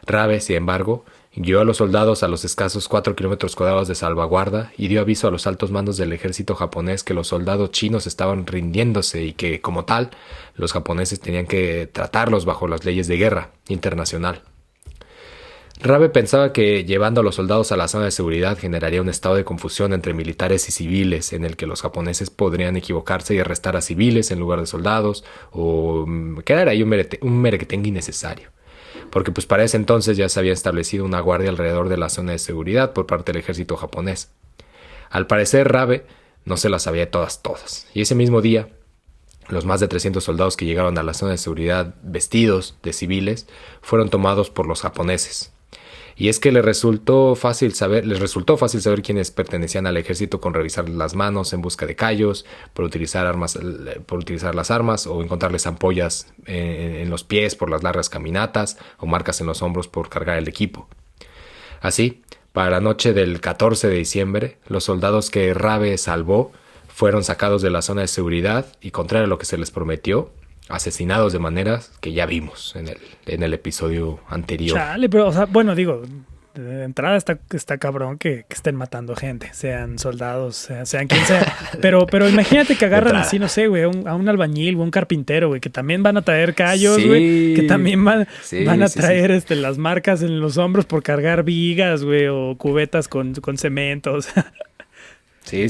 Rabe, sin embargo, guió a los soldados a los escasos 4 kilómetros cuadrados de salvaguarda y dio aviso a los altos mandos del ejército japonés que los soldados chinos estaban rindiéndose y que, como tal, los japoneses tenían que tratarlos bajo las leyes de guerra internacional. Rabe pensaba que llevando a los soldados a la zona de seguridad generaría un estado de confusión entre militares y civiles en el que los japoneses podrían equivocarse y arrestar a civiles en lugar de soldados o crear ahí un merequetengue innecesario. Porque pues para ese entonces ya se había establecido una guardia alrededor de la zona de seguridad por parte del ejército japonés. Al parecer, Rabe no se las sabía todas. Y ese mismo día, los más de 300 soldados que llegaron a la zona de seguridad vestidos de civiles fueron tomados por los japoneses. Y es que les resultó fácil saber quiénes pertenecían al ejército con revisar las manos en busca de callos, por utilizar las armas o encontrarles ampollas en los pies por las largas caminatas o marcas en los hombros por cargar el equipo. Así, para la noche del 14 de diciembre, los soldados que Rabe salvó fueron sacados de la zona de seguridad y, contrario a lo que se les prometió, asesinados de maneras que ya vimos en el episodio anterior. Chale, pero, o sea, bueno, digo, de entrada está cabrón que estén matando gente, sean soldados, sean quien sea. Pero imagínate que agarran así, no sé, güey, a un albañil o un carpintero, güey, que también van a traer callos, güey, que también van a traer las marcas en los hombros por cargar vigas, güey, o cubetas con cemento, o sea. Sí.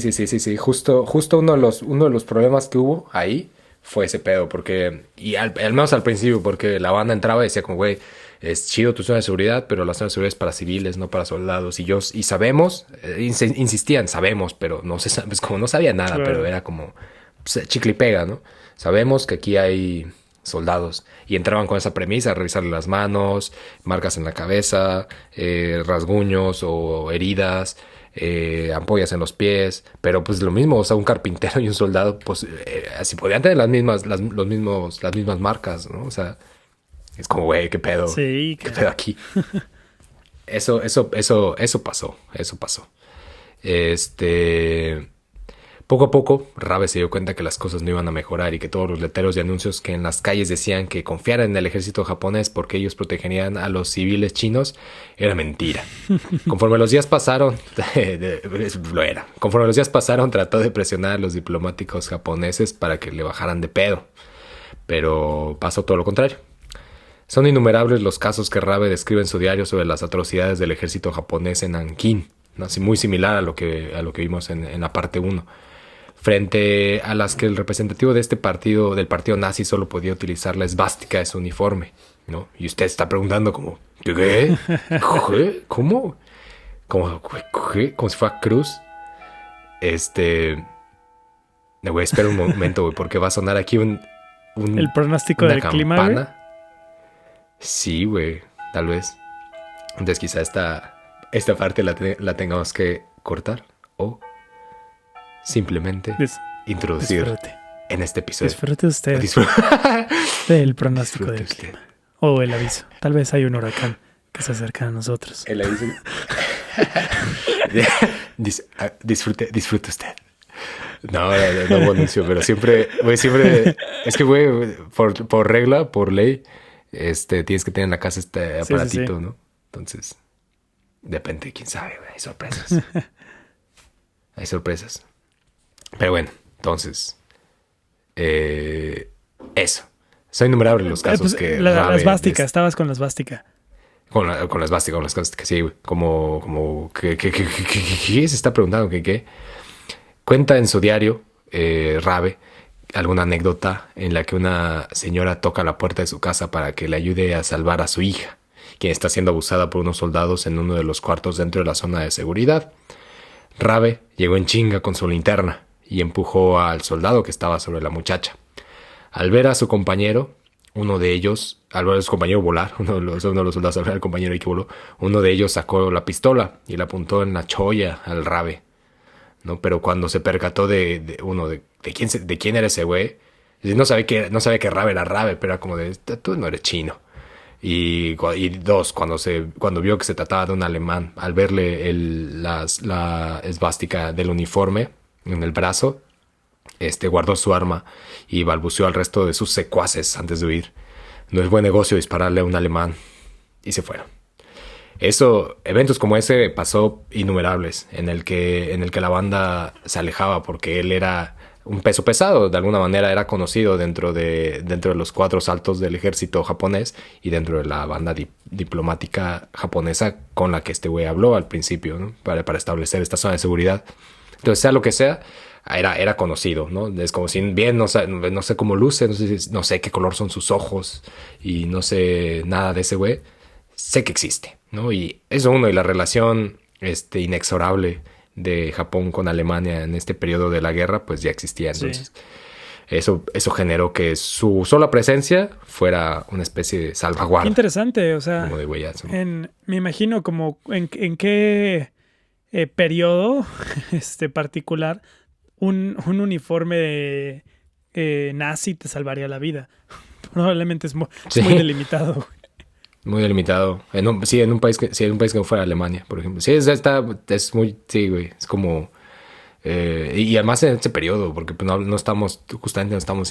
Justo uno de los problemas que hubo ahí fue ese pedo, porque, y al menos al principio, porque la banda entraba y decía como, güey, es chido tu zona de seguridad, pero la zona de seguridad es para civiles, no para soldados. Y sabemos, insistían, sabemos, pero no se sabe, pues como no sabía nada, claro. Pero era como pues, chicle y pega, ¿no? Sabemos que aquí hay soldados. Y entraban con esa premisa, a revisarle las manos, marcas en la cabeza, rasguños o heridas, ampollas en los pies, pero pues lo mismo, o sea, un carpintero y un soldado, pues así podían tener las mismas marcas, ¿no? O sea, es como, güey, qué pedo, sí, qué pedo aquí. Eso pasó. Poco a poco, Rabe se dio cuenta que las cosas no iban a mejorar y que todos los letreros y anuncios que en las calles decían que confiaran en el ejército japonés porque ellos protegerían a los civiles chinos era mentira. Conforme los días pasaron, lo era. Conforme los días pasaron, trató de presionar a los diplomáticos japoneses para que le bajaran de pedo. Pero pasó todo lo contrario. Son innumerables los casos que Rabe describe en su diario sobre las atrocidades del ejército japonés en Nankín, ¿no? Así muy similar a lo que vimos en la parte 1. Frente a las que el representativo de este partido, del partido nazi, solo podía utilizar la esvástica de su uniforme, ¿no? Y usted está preguntando como, ¿qué? ¿Cómo? Como si fuera cruz. Güey, espera un momento, güey, porque va a sonar aquí el pronóstico del clima, güey. Sí, güey, tal vez. Entonces quizá esta parte la tengamos que cortar o simplemente introducir en este episodio. Disfrute usted del pronóstico del clima. O el aviso. Tal vez hay un huracán que se acerca a nosotros. El aviso. Disfrute usted. No anuncio, pero siempre, es que, güey, por regla, por ley, tienes que tener en la casa este aparatito, sí. ¿No? Entonces, depende, quién sabe, güey, hay sorpresas. Pero bueno, entonces, eso. Son innumerables los casos que... La esvástica, estabas con la esvástica. Con la esvástica, con las cosas que sí, güey. Como ¿qué se está preguntando? ¿Qué? Cuenta en su diario, Rabe, alguna anécdota en la que una señora toca la puerta de su casa para que le ayude a salvar a su hija, quien está siendo abusada por unos soldados en uno de los cuartos dentro de la zona de seguridad. Rabe llegó en chinga con su linterna y empujó al soldado que estaba sobre la muchacha. Al ver a su compañero, al ver a su compañero volar, uno de los soldados al ver al compañero y que voló, uno de ellos sacó la pistola y la apuntó en la cholla al Rabe, ¿no? Pero cuando se percató de quién era ese güey, no sabía que Rabe era Rabe, pero era como de, tú no eres chino. Y dos, cuando vio que se trataba de un alemán, al verle la esvástica del uniforme en el brazo, guardó su arma y balbuceó al resto de sus secuaces antes de huir. No es buen negocio dispararle a un alemán. Y se fueron. Eventos como ese pasó innumerables, en el que la banda se alejaba porque él era un peso pesado, de alguna manera era conocido dentro de los cuadros altos del ejército japonés y dentro de la banda diplomática japonesa con la que este güey habló al principio, ¿no? para establecer esta zona de seguridad. Entonces, sea lo que sea, era conocido, ¿no? Es como si bien no sé cómo luce, no sé qué color son sus ojos y no sé nada de ese güey. Sé que existe, ¿no? Y eso y la relación inexorable de Japón con Alemania en este periodo de la guerra, pues ya existía. Entonces, eso generó que su sola presencia fuera una especie de salvaguarda. Qué interesante, o sea, como de huellazo. Me imagino como en qué periodo particular un uniforme nazi te salvaría la vida. Probablemente es muy delimitado. Muy delimitado. En un país que no fuera Alemania, por ejemplo. Sí, es muy... Sí, güey. Es como... y además en este periodo, porque no estamos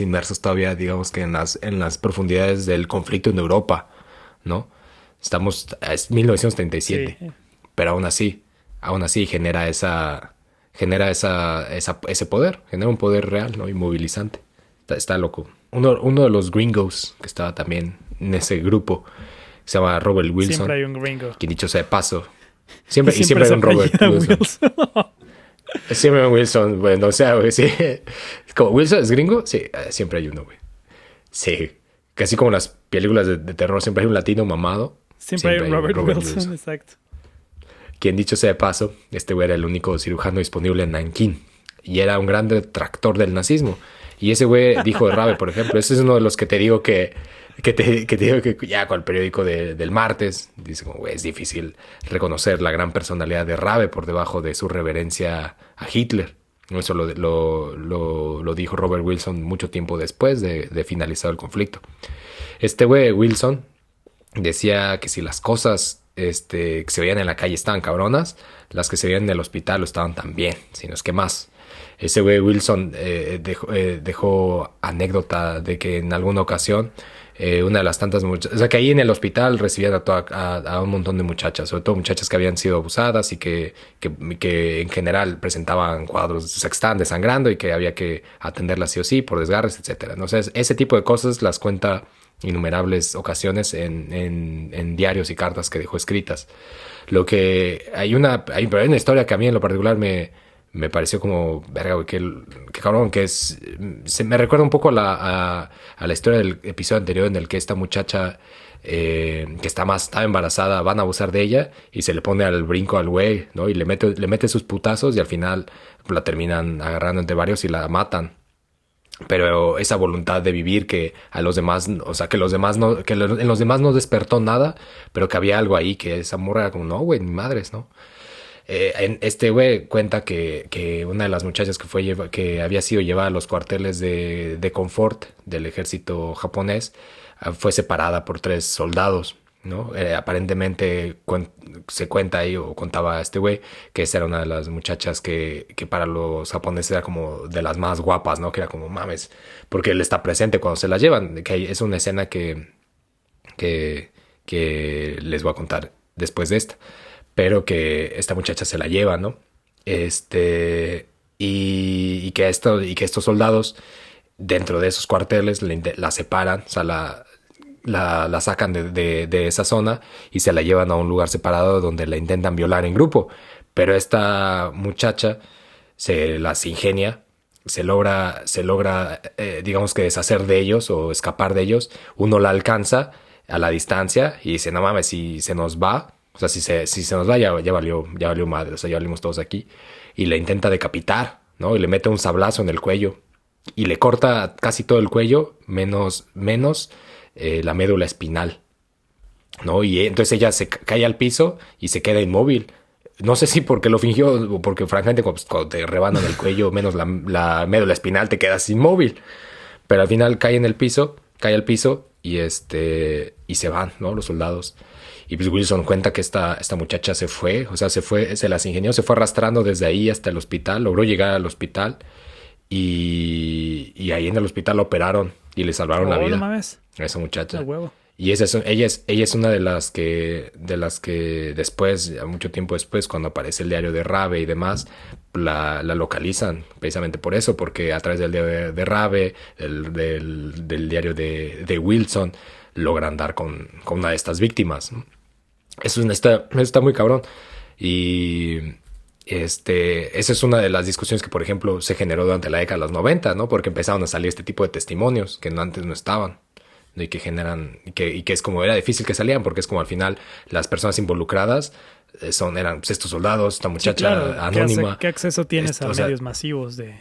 inmersos todavía, digamos que en las profundidades del conflicto en Europa, ¿no? Es 1937. Sí. Pero aún así genera ese poder. Genera un poder real, ¿no? Y movilizante. Está loco. Uno de los gringos que estaba también en ese grupo se llama Robert Wilson. Siempre hay un gringo. Quien dicho sea de paso. Siempre hay un Robert Wilson. Siempre hay un Wilson. Bueno, o sea, güey, sí. Como Wilson es gringo, sí, siempre hay uno, güey. Sí. Casi como las películas de terror, siempre hay un latino mamado. Siempre hay un Robert Wilson, exacto. Quien dicho sea de paso, este güey era el único cirujano disponible en Nankín. Y era un gran detractor del nazismo. Y ese güey dijo de Rabe, por ejemplo. Ese es uno de los que te digo que ya con el periódico del martes dice como, güey, es difícil reconocer la gran personalidad de Rabe por debajo de su reverencia a Hitler. Eso lo dijo Robert Wilson mucho tiempo después de finalizado el conflicto. Este güey Wilson decía que si las cosas que se veían en la calle estaban cabronas, las que se veían en el hospital lo estaban también, si no es que más. Ese güey Wilson dejó anécdota de que en alguna ocasión una de las tantas muchachas, o sea, que ahí en el hospital recibían a un montón de muchachas, sobre todo muchachas que habían sido abusadas y que en general presentaban cuadros, o sea, que estaban desangrando y que había que atenderlas sí o sí por desgarres, etcétera. ¿No? O sea, ese tipo de cosas las cuenta innumerables ocasiones en diarios y cartas que dejó escritas. Lo que hay una historia que a mí en lo particular me pareció como, verga, güey, que cabrón, me recuerda un poco a la historia del episodio anterior en el que esta muchacha que estaba embarazada, van a abusar de ella y se le pone al brinco al güey, ¿no? Y le mete sus putazos y al final la terminan agarrando entre varios y la matan. Pero esa voluntad de vivir que a los demás, o sea, que los demás no, en los demás no despertó nada, pero que había algo ahí que esa morra era como, no, güey, ni madres, ¿no? Este güey cuenta que una de las muchachas que había sido llevada a los cuarteles de confort del ejército japonés fue separada por 3 soldados, ¿no? Aparentemente se cuenta ahí, o contaba este güey, que esa era una de las muchachas que para los japoneses era como de las más guapas, ¿no? Que era como, mames, porque él está presente cuando se la llevan, que es una escena que les voy a contar después de esta. Pero que esta muchacha se la lleva, ¿no? Y que estos soldados dentro de esos cuarteles la separan, o sea, la sacan de esa zona y se la llevan a un lugar separado donde la intentan violar en grupo. Pero esta muchacha se las ingenia, se logra digamos que deshacer de ellos o escapar de ellos. Uno la alcanza a la distancia y dice, no mames, si se nos va, o sea, si se nos va, ya valió madre, o sea, ya valimos todos aquí. Y le intenta decapitar, ¿no? Y le mete un sablazo en el cuello. Y le corta casi todo el cuello, menos la médula espinal, ¿no? Y entonces ella se cae al piso y se queda inmóvil. No sé si porque lo fingió o porque francamente cuando te rebanan el cuello, menos la médula espinal, te quedas inmóvil. Pero al final cae al piso y se van, ¿no? Los soldados. Y pues Wilson cuenta que esta muchacha se fue, se las ingenió, se fue arrastrando desde ahí hasta el hospital, logró llegar al hospital y ahí en el hospital la operaron y le salvaron la vida a esa muchacha. Y ella es una de las que después, mucho tiempo después, cuando aparece el diario de Rabe y demás, la localizan precisamente por eso, porque a través del diario de Rabe, del diario de Wilson, logran dar con una de estas víctimas, ¿no? Eso está muy cabrón. Y esa es una de las discusiones que, por ejemplo, se generó durante la década de los 90, ¿no? Porque empezaron a salir este tipo de testimonios que antes no estaban, ¿no? Y que generan, y que es como, era difícil que salieran, porque es como al final las personas involucradas eran pues, estos soldados, esta muchacha anónima. ¿Qué acceso tienes a medios masivos de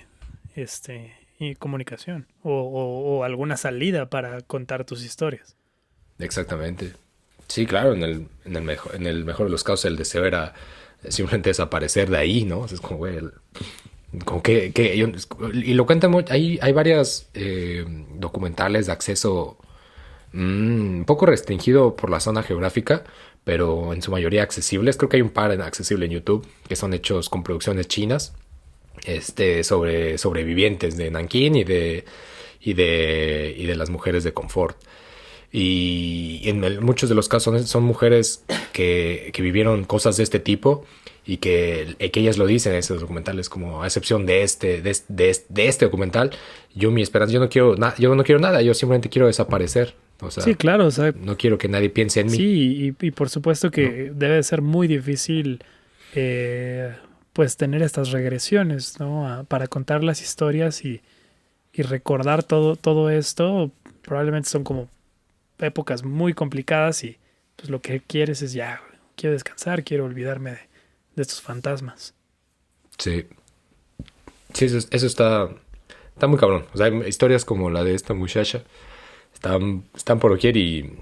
y comunicación? O alguna salida para contar tus historias. Exactamente. Sí, claro, en el mejor de los casos el deseo era simplemente desaparecer de ahí, ¿no? O sea, es como, güey, y lo cuentan mucho. Hay varias documentales de acceso un poco restringido por la zona geográfica, pero en su mayoría accesibles. Creo que hay un par accesibles en YouTube que son hechos con producciones chinas, sobre sobrevivientes de Nankín y de las mujeres de confort. Y en muchos de los casos son mujeres que vivieron cosas de este tipo y que ellas lo dicen en esos documentales, como a excepción de este documental, mi esperanza, yo no quiero nada, yo simplemente quiero desaparecer. O sea, sí, claro, o sea, no quiero que nadie piense en mí. Sí, y por supuesto que debe ser muy difícil pues tener estas regresiones, ¿no? Para contar las historias y recordar todo esto. Probablemente son como épocas muy complicadas y pues lo que quieres es ya, quiero descansar, quiero olvidarme de estos fantasmas. Sí, eso está muy cabrón. O sea, hay historias como la de esta muchacha están por doquier y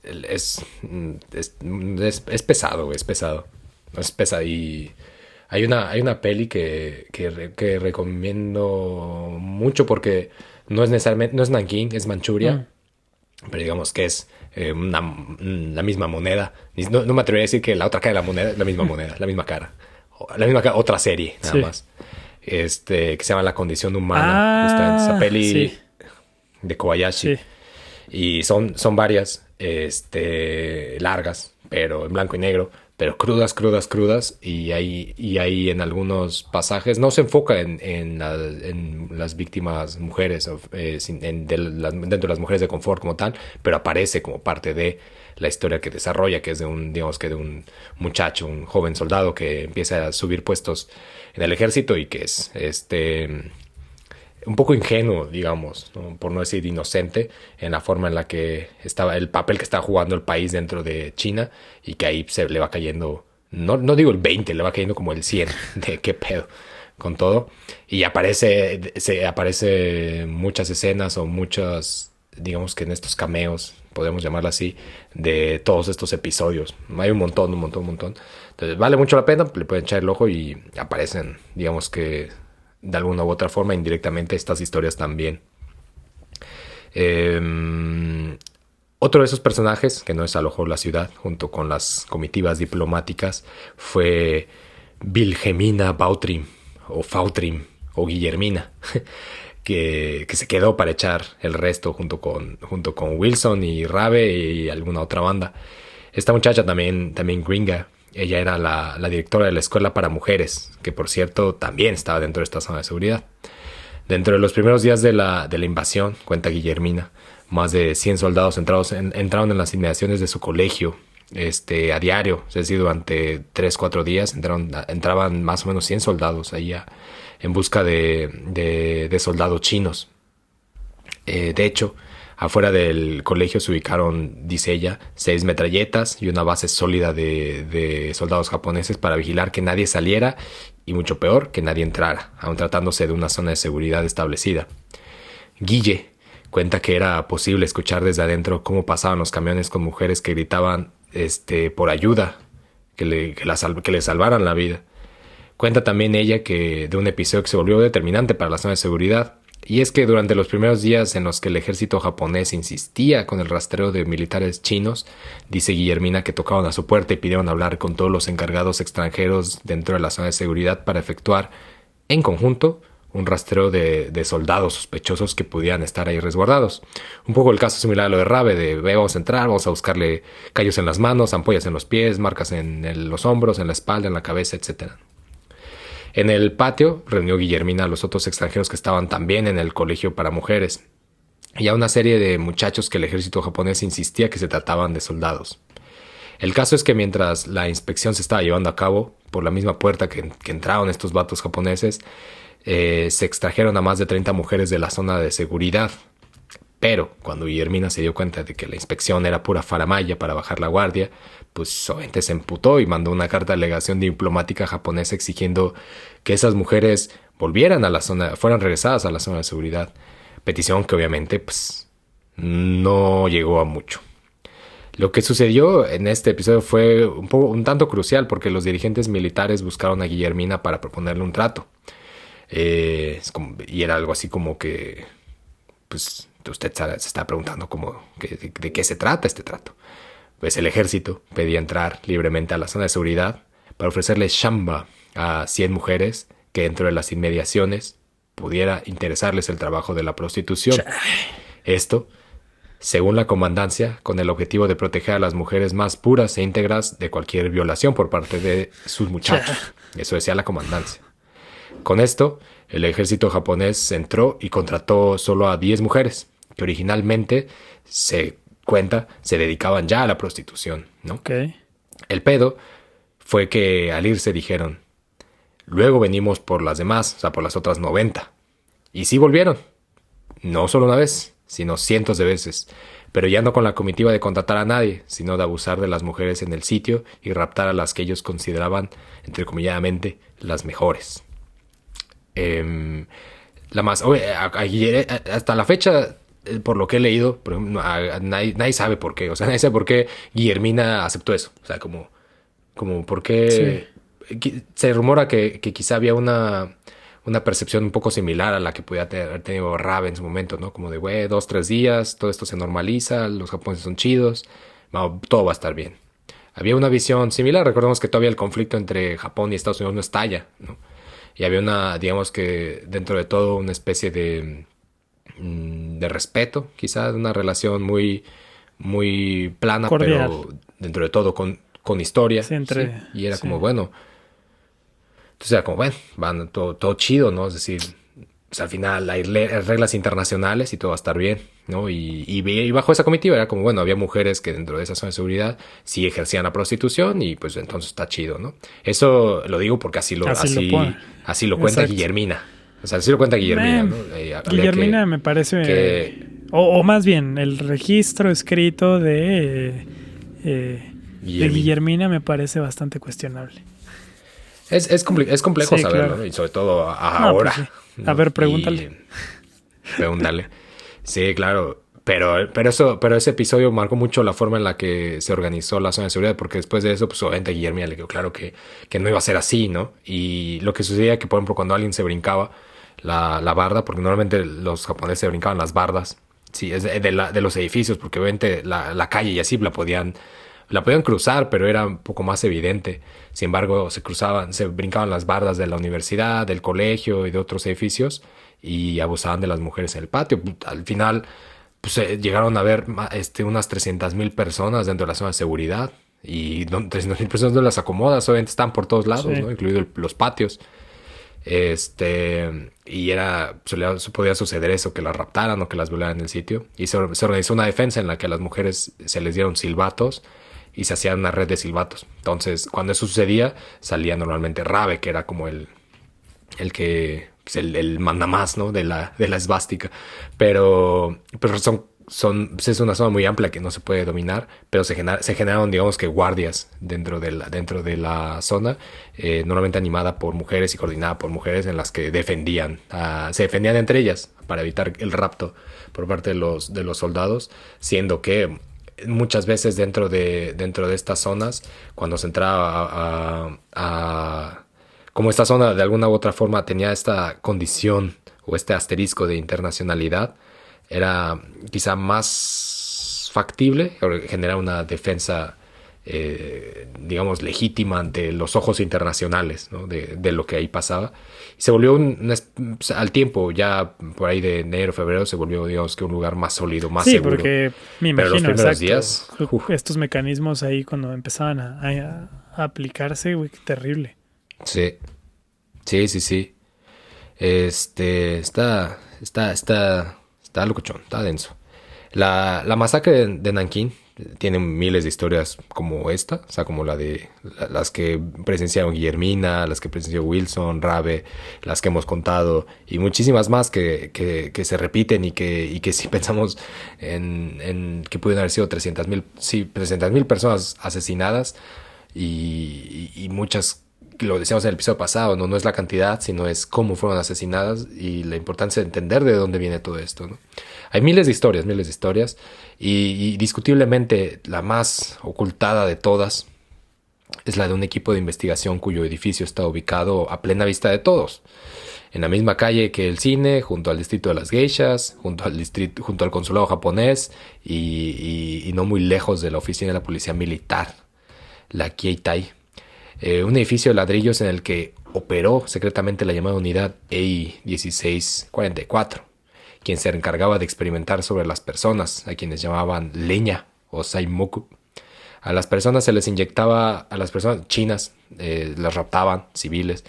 es pesado, güey, es pesado. Es pesado. Y hay una peli que recomiendo mucho porque no es necesariamente, no es Nankín, es Manchuria. pero digamos que es la misma moneda. No me atrevería a decir que la otra cara de la moneda es la misma moneda, la misma cara. La misma cara, otra serie, nada más. Que se llama La Condición Humana. Justamente, esa peli de Kobayashi. Sí. Y son varias, largas, pero en blanco y negro, pero crudas. Y ahí en algunos pasajes no se enfoca en las víctimas mujeres, dentro de las mujeres de confort como tal, pero aparece como parte de la historia que desarrolla, que es de un muchacho, un joven soldado que empieza a subir puestos en el ejército y que es un poco ingenuo, digamos, ¿no? Por no decir inocente, en la forma en la que estaba el papel que está jugando el país dentro de China, y que ahí se le va cayendo, no digo el 20, le va cayendo como el 100 de qué pedo con todo. Y aparece muchas escenas o muchas, digamos que en estos cameos, podemos llamarlo así, de todos estos episodios. Hay un montón. Entonces vale mucho la pena, le pueden echar el ojo y aparecen, digamos que de alguna u otra forma, indirectamente, estas historias también. Otro de esos personajes que no desalojó la ciudad junto con las comitivas diplomáticas fue Wilhelmina Bautrim o Fautrim o Guillermina, que se quedó para echar el resto junto con Wilson y Rabe y alguna otra banda. Esta muchacha también gringa. Ella era la directora de la escuela para mujeres, que por cierto también estaba dentro de esta zona de seguridad. Dentro de los primeros días de la invasión, cuenta Guillermina, más de 100 soldados entraron en las inmediaciones de su colegio a diario. Es decir, durante 3-4 días entraban más o menos 100 soldados ahí en busca de soldados chinos. De hecho, afuera del colegio se ubicaron, dice ella, 6 metralletas y una base sólida de soldados japoneses para vigilar que nadie saliera y, mucho peor, que nadie entrara, aun tratándose de una zona de seguridad establecida. Guille cuenta que era posible escuchar desde adentro cómo pasaban los camiones con mujeres que gritaban por ayuda, que le salvaran la vida. Cuenta también ella de un episodio que se volvió determinante para la zona de seguridad. Y es que durante los primeros días en los que el ejército japonés insistía con el rastreo de militares chinos, dice Guillermina que tocaron a su puerta y pidieron hablar con todos los encargados extranjeros dentro de la zona de seguridad para efectuar, en conjunto, un rastreo de soldados sospechosos que pudieran estar ahí resguardados. Un poco el caso similar a lo de Rabe, vamos a entrar, vamos a buscarle callos en las manos, ampollas en los pies, marcas en los hombros, en la espalda, en la cabeza, etc. En el patio reunió Guillermina a los otros extranjeros que estaban también en el colegio para mujeres y a una serie de muchachos que el ejército japonés insistía que se trataban de soldados. El caso es que mientras la inspección se estaba llevando a cabo por la misma puerta que entraron estos vatos japoneses, se extrajeron a más de 30 mujeres de la zona de seguridad. Pero cuando Guillermina se dio cuenta de que la inspección era pura faramalla para bajar la guardia, pues obviamente se emputó y mandó una carta de delegación diplomática japonesa exigiendo que esas mujeres volvieran a la zona, fueran regresadas a la zona de seguridad. Petición que obviamente pues no llegó a mucho. Lo que sucedió en este episodio fue un tanto crucial porque los dirigentes militares buscaron a Guillermina para proponerle un trato. Y era algo así como que, pues, usted se está preguntando de qué se trata este trato. Pues el ejército pedía entrar libremente a la zona de seguridad para ofrecerle chamba a 100 mujeres que dentro de las inmediaciones pudiera interesarles el trabajo de la prostitución. Esto, según la comandancia, con el objetivo de proteger a las mujeres más puras e íntegras de cualquier violación por parte de sus muchachos. Eso decía la comandancia. Con esto, el ejército japonés entró y contrató solo a 10 mujeres, que originalmente se dedicaban ya a la prostitución, ¿no? Okay. El pedo fue que al irse dijeron, luego venimos por las demás, o sea, por las otras 90. Y sí volvieron, no solo una vez, sino cientos de veces, pero ya no con la comitiva de contratar a nadie, sino de abusar de las mujeres en el sitio y raptar a las que ellos consideraban, entrecomilladamente, las mejores. Hasta la fecha, por lo que he leído, por ejemplo, nadie sabe por qué. O sea, nadie sabe por qué Guillermina aceptó eso. O sea, como por qué... Sí. Se rumora que quizá había una una percepción un poco similar a la que podía haber tenido Rabe en su momento, ¿no? Como de, güey, 2, 3 días, todo esto se normaliza, los japoneses son chidos, todo va a estar bien. Había una visión similar. Recordemos que todavía el conflicto entre Japón y Estados Unidos no estalla, ¿no? Y había una, digamos que dentro de todo, una especie de respeto, quizás, una relación muy, muy plana, cordial, pero dentro de todo con historia. Sí, ¿sí? Y era como, bueno, entonces era como, bueno, van todo chido, ¿no? Es decir, pues al final hay reglas internacionales y todo va a estar bien, ¿no? Y bajo esa comitiva era como, bueno, había mujeres que dentro de esa zona de seguridad sí ejercían la prostitución y pues entonces está chido, ¿no? Eso lo digo porque así lo cuenta Guillermina. O sea, así lo cuenta Guillermina, ¿no? Guillermina me parece... O más bien, el registro escrito de Guillermina me parece bastante cuestionable. Es complejo sí, saberlo, claro. ¿no? Y sobre todo ahora. Pues sí. ¿no? A ver, pregúntale. Pregúntale. Sí, claro. Pero ese episodio marcó mucho la forma en la que se organizó la zona de seguridad, porque después de eso, pues obviamente a Guillermina le quedó claro que no iba a ser así, ¿no? Y lo que sucedía que, por ejemplo, cuando alguien se brincaba la barda, porque normalmente los japoneses se brincaban las bardas, sí, es de los edificios, porque obviamente la calle y así la podían cruzar, pero era un poco más evidente. Sin embargo, se brincaban las bardas de la universidad, del colegio y de otros edificios y abusaban de las mujeres en el patio. Al final, pues llegaron a ver unas 300,000 personas dentro de la zona de seguridad y 300,000 personas no las acomodas, obviamente están por todos lados, sí, ¿no? Incluidos los patios. Y podía suceder eso, que las raptaran o que las violaran en el sitio. Y se organizó una defensa en la que a las mujeres se les dieron silbatos y se hacía una red de silbatos. Entonces, cuando eso sucedía, salía normalmente Rabe, que era como el que pues el mandamás, ¿no? de la esvástica. Pero es una zona muy amplia que no se puede dominar, pero se generaron, digamos que guardias dentro de la zona, normalmente animada por mujeres y coordinada por mujeres, en las que se defendían entre ellas para evitar el rapto por parte de los soldados, siendo que muchas veces dentro de estas zonas, cuando se entraba como esta zona de alguna u otra forma tenía esta condición o este asterisco de internacionalidad, era quizá más factible generar una defensa, digamos, legítima ante los ojos internacionales, ¿no? de lo que ahí pasaba. Y se volvió al tiempo, ya por ahí de enero, febrero, se volvió, digamos, que un lugar más sólido, más seguro. Sí, porque me imagino, pero los primeros días, estos mecanismos ahí cuando empezaban a aplicarse, güey, qué terrible. Sí. Está locochón, está denso. La masacre de Nankín tiene miles de historias como esta, o sea, como las que presenciaron Guillermina, las que presenció Wilson, Rabe, las que hemos contado y muchísimas más que se repiten y que si pensamos en que pudieron haber sido 300,000 personas asesinadas y muchas. Lo decíamos en el episodio pasado, no es la cantidad, sino es cómo fueron asesinadas y la importancia de entender de dónde viene todo esto, ¿no? Hay miles de historias y discutiblemente la más ocultada de todas es la de un equipo de investigación cuyo edificio está ubicado a plena vista de todos, en la misma calle que el cine, junto al distrito de las geishas, junto al consulado japonés y no muy lejos de la oficina de la policía militar, la Keitai. Un edificio de ladrillos en el que operó secretamente la llamada unidad EI 1644, quien se encargaba de experimentar sobre las personas, a quienes llamaban leña o saimoku. A las personas a las personas chinas, las raptaban, civiles,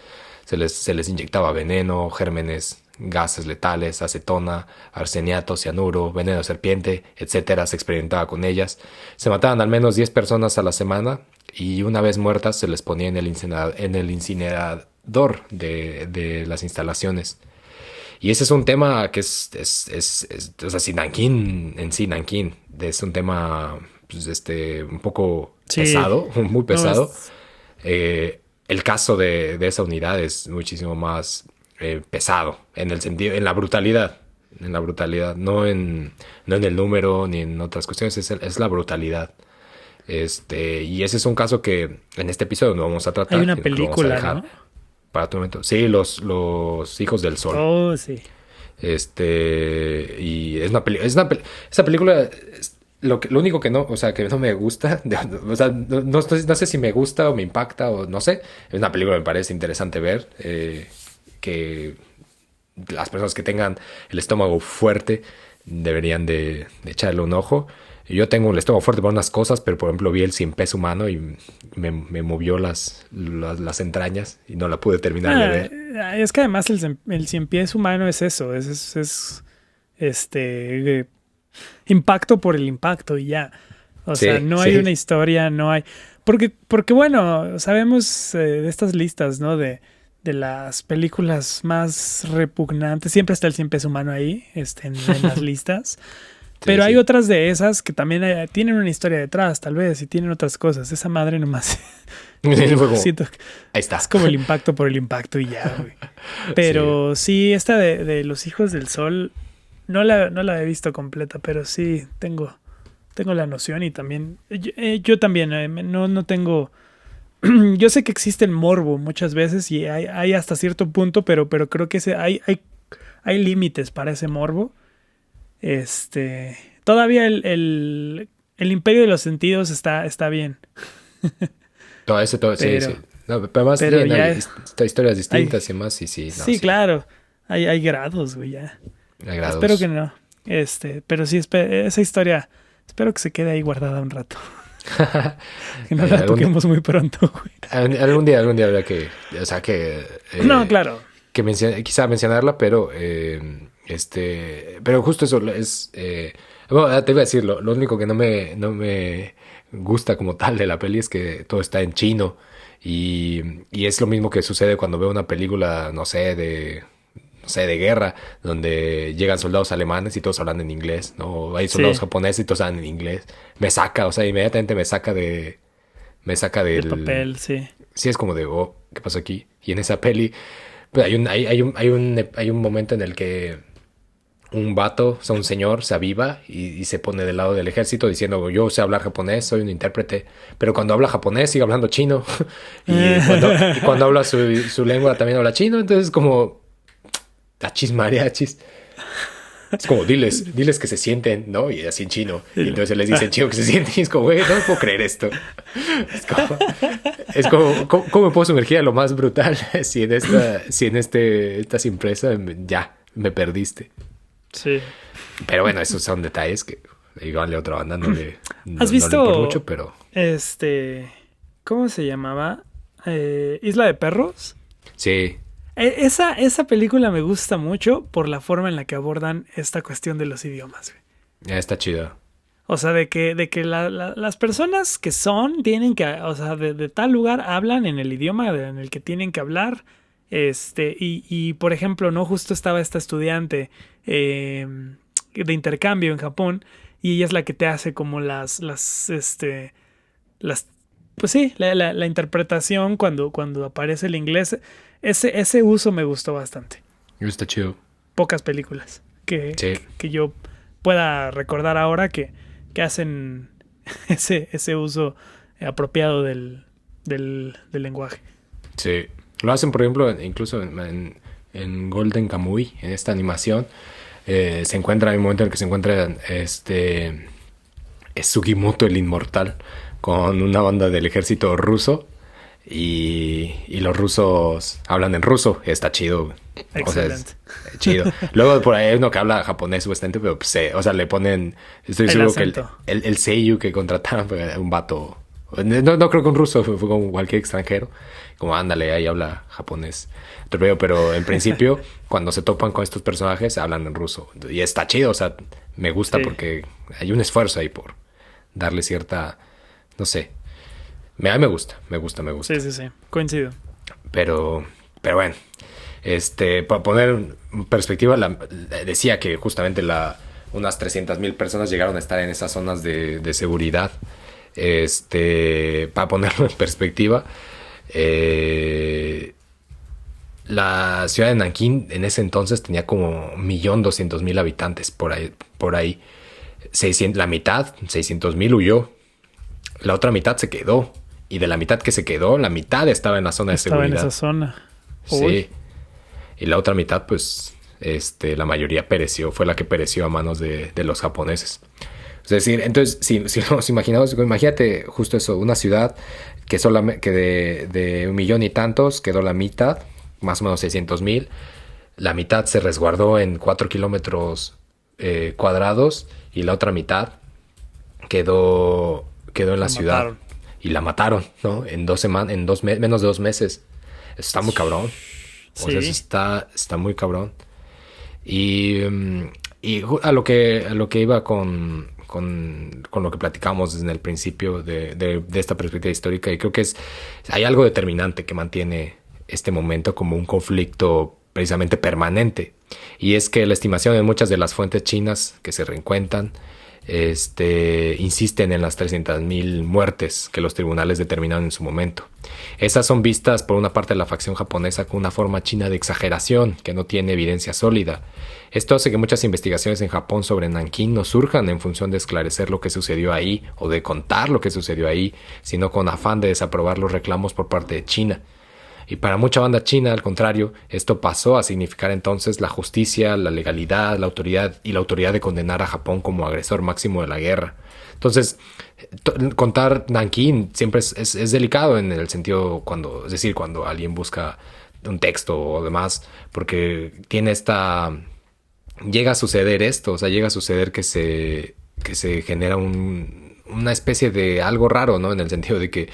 se les inyectaba veneno, gérmenes, gases letales, acetona, arseniato, cianuro, veneno de serpiente, etcétera. Se experimentaba con ellas. Se mataban al menos 10 personas a la semana y una vez muertas se les ponía en el incinerador de las instalaciones. Y ese es un tema que o sea, si Nankín es un tema pues, un poco pesado, muy pesado. El caso de esa unidad es muchísimo más pesado en el sentido, en la brutalidad, no en el número ni en otras cuestiones, es la brutalidad. Y ese es un caso que en este episodio no vamos a tratar. Hay una película, ¿no? para tu momento. Sí, los Hijos del Sol. Oh, sí. Y es esa película, lo único que no, o sea, que no me gusta, o sea, no sé si me gusta o me impacta o no sé. Es una película que me parece interesante ver, que las personas que tengan el estómago fuerte deberían de echarle un ojo. Yo tengo el estómago fuerte para unas cosas, pero por ejemplo vi el Cien Pies Humano y me movió las entrañas y no la pude terminar de ver. Es que además el Cien Pies Humano es eso, es impacto por el impacto y ya. O sea, no hay una historia, no hay... Porque bueno, sabemos de estas listas, ¿no? De las películas más repugnantes. Siempre está el Cien Pies Humano ahí, en las listas. Pero hay otras de esas que también tienen una historia detrás, tal vez, y tienen otras cosas. Esa madre nomás... siento que ahí está. Es como el impacto por el impacto y ya, güey. Pero sí, esta de Los Hijos del Sol no la he visto completa, pero sí tengo la noción y también... Yo también no tengo... Yo sé que existe el morbo muchas veces y hay hasta cierto punto, pero creo que hay límites para ese morbo. Todavía el Imperio de los Sentidos está bien. Todo, sí. No, pero además hay historias distintas y más. Sí, claro. Hay grados, güey, ya. Hay grados. Espero que no. Pero sí, esa historia, espero que se quede ahí guardada un rato. Que no la toquemos muy pronto, güey. Algún día habrá que... O sea, que... no, claro. Que quizá mencionarla, pero... pero justo eso es... bueno, te iba a decir, lo único que no me gusta como tal de la peli es que todo está en chino. Y es lo mismo que sucede cuando veo una película, no sé, de guerra, donde llegan soldados alemanes y todos hablan en inglés, ¿no? Hay soldados japoneses y todos hablan en inglés. Me saca, o sea, inmediatamente me saca del papel, sí. Sí, es como de, oh, ¿qué pasó aquí? Y en esa peli, pues hay un momento en el que un vato, o sea, un señor, se aviva y se pone del lado del ejército diciendo, yo sé hablar japonés, soy un intérprete, pero cuando habla japonés sigue hablando chino. y cuando habla su lengua también habla chino, entonces como... Achis mariachis. Es como, diles que se sienten, ¿no? Y así en chino. Y entonces les dicen chino que se sienten. Y es como, güey, no puedo creer esto. Es como ¿cómo me puedo sumergir a lo más brutal si en estas impresas ya me perdiste? Sí. Pero bueno, esos son detalles que igual a otra banda no le ¿Has visto no le importa mucho, pero... ¿Cómo se llamaba? ¿Isla de Perros? Sí. Esa película me gusta mucho por la forma en la que abordan esta cuestión de los idiomas, güey. Está chido. O sea, de que las personas que tienen que, o sea, de tal lugar hablan en el idioma en el que tienen que hablar. Y por ejemplo, no justo estaba esta estudiante de intercambio en Japón y ella es la que te hace como pues sí, la interpretación cuando aparece el inglés. Ese uso me gustó bastante. Está chido. Pocas películas que yo pueda recordar ahora que hacen ese uso apropiado del lenguaje. Sí. Lo hacen, por ejemplo, incluso en Golden Kamuy, en esta animación. Hay un momento en el que se encuentra Sugimoto el Inmortal con una banda del ejército ruso. Y los rusos hablan en ruso. Está chido. Excelente. O sea, es chido. Luego por ahí hay uno que habla japonés bastante, pero pues, o sea, le ponen... Estoy seguro acento. Que el seiyuu que contrataron fue un vato... No creo que un ruso, fue como cualquier extranjero. Como ándale, ahí habla japonés. Pero en principio, cuando se topan con estos personajes, hablan en ruso. Y está chido, o sea, me gusta porque hay un esfuerzo ahí por darle cierta... No sé. A mí me gusta. Sí. Coincido. Pero bueno. Para poner en perspectiva, decía que justamente unas 300,000 personas llegaron a estar en esas zonas de seguridad. Para ponerlo en perspectiva, la ciudad de Nankín en ese entonces tenía como 1,200,000 habitantes por ahí. La mitad, 600,000 huyó. La otra mitad se quedó. Y de la mitad que se quedó, la mitad estaba en la zona de seguridad. Estaba en esa zona. Sí. Y la otra mitad, pues, la mayoría fue la que pereció a manos de los japoneses. Es decir, entonces, si nos imaginamos, imagínate justo eso, una ciudad que solamente de 1 millón y tantos quedó la mitad, más o menos 600,000. La mitad se resguardó en 4 kilómetros cuadrados y la otra mitad quedó en la ciudad. Mataron. Y la mataron, ¿no? En 2 semanas, menos de 2 meses. Eso está muy cabrón. O sea, eso está muy cabrón. Y a lo que iba con lo que platicamos desde el principio de esta perspectiva histórica, y creo que hay algo determinante que mantiene este momento como un conflicto precisamente permanente, y es que la estimación en muchas de las fuentes chinas que se reencuentran insisten en las 300,000 muertes que los tribunales determinaron en su momento. Esas son vistas por una parte de la facción japonesa como una forma china de exageración que no tiene evidencia sólida. Esto hace que muchas investigaciones en Japón sobre Nankín no surjan en función de esclarecer lo que sucedió ahí o de contar lo que sucedió ahí, sino con afán de desaprobar los reclamos por parte de China. Y para mucha banda china, al contrario, esto pasó a significar entonces la justicia, la legalidad, la autoridad de condenar a Japón como agresor máximo de la guerra. Entonces, contar Nankín siempre es delicado en el sentido cuando alguien busca un texto o demás, porque tiene llega a suceder esto, o sea, llega a suceder que se genera una especie de algo raro, ¿no? En el sentido de que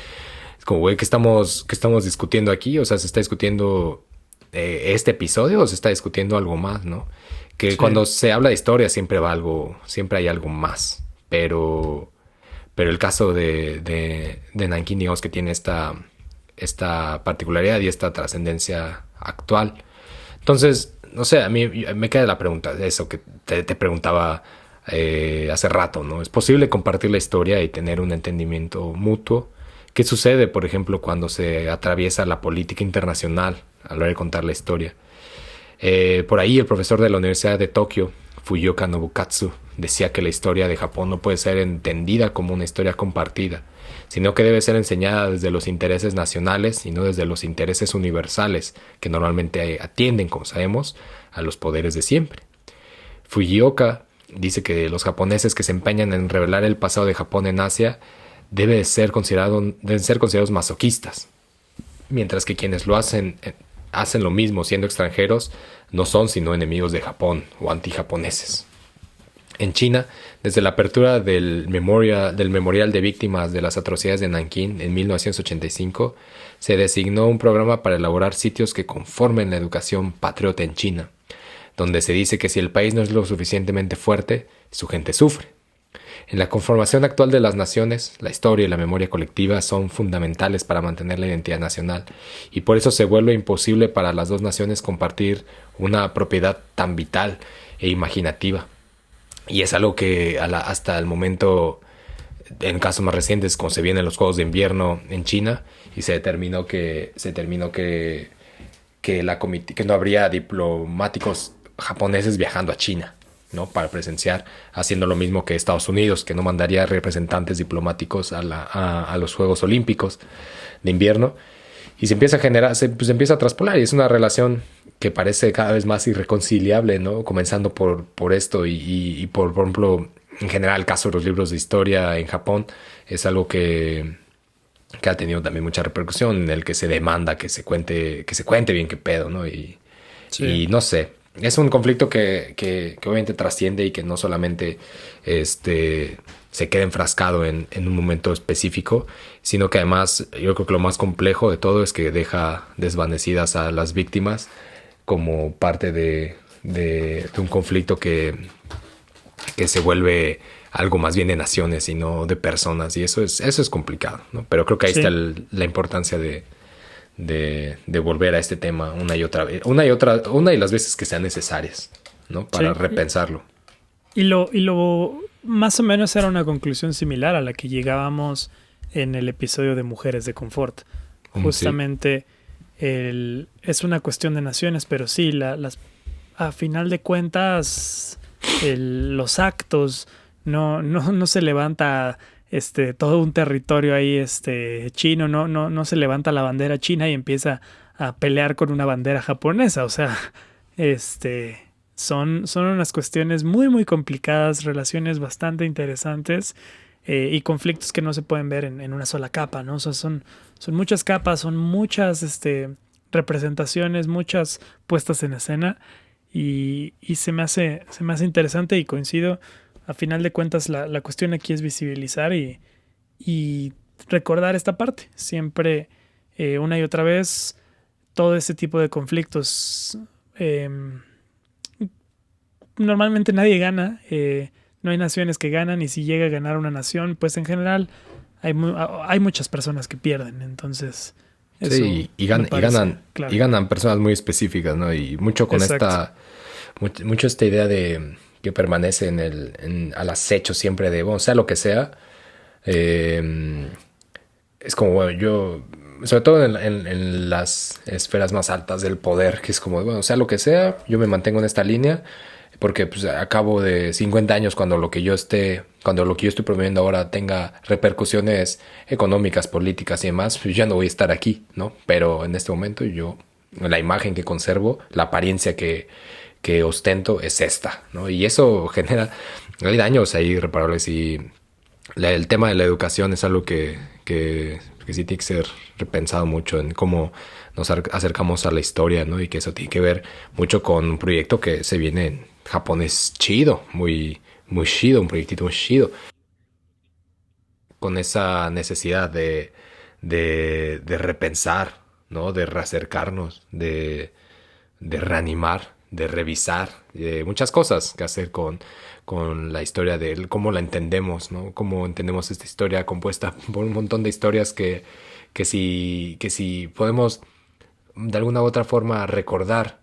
como, güey, ¿qué estamos discutiendo aquí? O sea, ¿se está discutiendo este episodio o se está discutiendo algo más, no? Que sí. Cuando se habla de historia siempre hay algo más. Pero el caso de Nankín, digamos que tiene esta particularidad y esta trascendencia actual. Entonces, no sé, a mí me queda la pregunta, eso que te preguntaba hace rato, ¿no? ¿Es posible compartir la historia y tener un entendimiento mutuo? ¿Qué sucede, por ejemplo, cuando se atraviesa la política internacional a la hora de contar la historia? Por ahí el profesor de la Universidad de Tokio, Fuyuoka Nobukatsu, decía que la historia de Japón no puede ser entendida como una historia compartida, sino que debe ser enseñada desde los intereses nacionales y no desde los intereses universales, que normalmente atienden, como sabemos, a los poderes de siempre. Fuyuoka dice que los japoneses que se empeñan en revelar el pasado de Japón en Asia deben ser considerados masoquistas, mientras que quienes lo hacen lo mismo siendo extranjeros no son sino enemigos de Japón o antijaponeses. En China, desde la apertura del Memorial de Víctimas de las Atrocidades de Nankín en 1985, se designó un programa para elaborar sitios que conformen la educación patriota en China, donde se dice que si el país no es lo suficientemente fuerte, su gente sufre. En la conformación actual de las naciones, la historia y la memoria colectiva son fundamentales para mantener la identidad nacional, y por eso se vuelve imposible para las dos naciones compartir una propiedad tan vital e imaginativa. Y es algo que hasta el momento, en casos más recientes, como se vienen los Juegos de Invierno en China, y se determinó que no habría diplomáticos japoneses viajando a China, ¿no? Para presenciar, haciendo lo mismo que Estados Unidos, que no mandaría representantes diplomáticos a los Juegos Olímpicos de Invierno, y se empieza a generar, se empieza a traspolar, y es una relación que parece cada vez más irreconciliable, ¿no? Comenzando por esto y por ejemplo, en general el caso de los libros de historia en Japón es algo que ha tenido también mucha repercusión, en el que se demanda que se cuente bien qué pedo, ¿no? Y no sé. Es un conflicto que obviamente trasciende y que no solamente se queda enfrascado en un momento específico, sino que además yo creo que lo más complejo de todo es que deja desvanecidas a las víctimas como parte de un conflicto que se vuelve algo más bien de naciones y no de personas, y eso es complicado, ¿no? Pero creo que ahí está la importancia de volver a este tema una y las veces que sean necesarias, ¿no? Para repensarlo. Y lo más o menos era una conclusión similar a la que llegábamos en el episodio de Mujeres de Confort. Justamente es una cuestión de naciones, pero sí, a final de cuentas los actos no se levanta todo un territorio ahí chino, no se levanta la bandera china y empieza a pelear con una bandera japonesa. O sea, son unas cuestiones muy, muy complicadas, relaciones bastante interesantes y conflictos que no se pueden ver en una sola capa, ¿no? O sea, son muchas capas, son muchas representaciones, muchas puestas en escena y se me hace interesante y coincido. A final de cuentas, la cuestión aquí es visibilizar y recordar esta parte. Siempre, una y otra vez, todo ese tipo de conflictos. Normalmente nadie gana. No hay naciones que ganan y si llega a ganar una nación, pues en general hay muchas personas que pierden. Entonces, sí, y ganan personas muy específicas, ¿no? Y mucho con mucho esta idea de que permanece al acecho siempre de, bueno, sea lo que sea. Es como, bueno, sobre todo en las esferas más altas del poder, que es como, bueno, sea lo que sea, yo me mantengo en esta línea, porque pues a cabo de 50 años, cuando lo que yo estoy promoviendo ahora tenga repercusiones económicas, políticas y demás, pues ya no voy a estar aquí, ¿no? Pero en este momento la imagen que conservo, la apariencia que ostento es esta, ¿no? Y eso hay daños ahí irreparables y el tema de la educación es algo que sí tiene que ser repensado mucho en cómo nos acercamos a la historia, ¿no? Y que eso tiene que ver mucho con un proyecto que se viene en japonés chido, muy, muy chido, un proyectito muy chido, con esa necesidad de repensar, ¿no? De reacercarnos, de reanimar, de revisar, muchas cosas que hacer con la historia de él, cómo la entendemos, ¿no? Cómo entendemos esta historia compuesta por un montón de historias que si podemos de alguna u otra forma recordar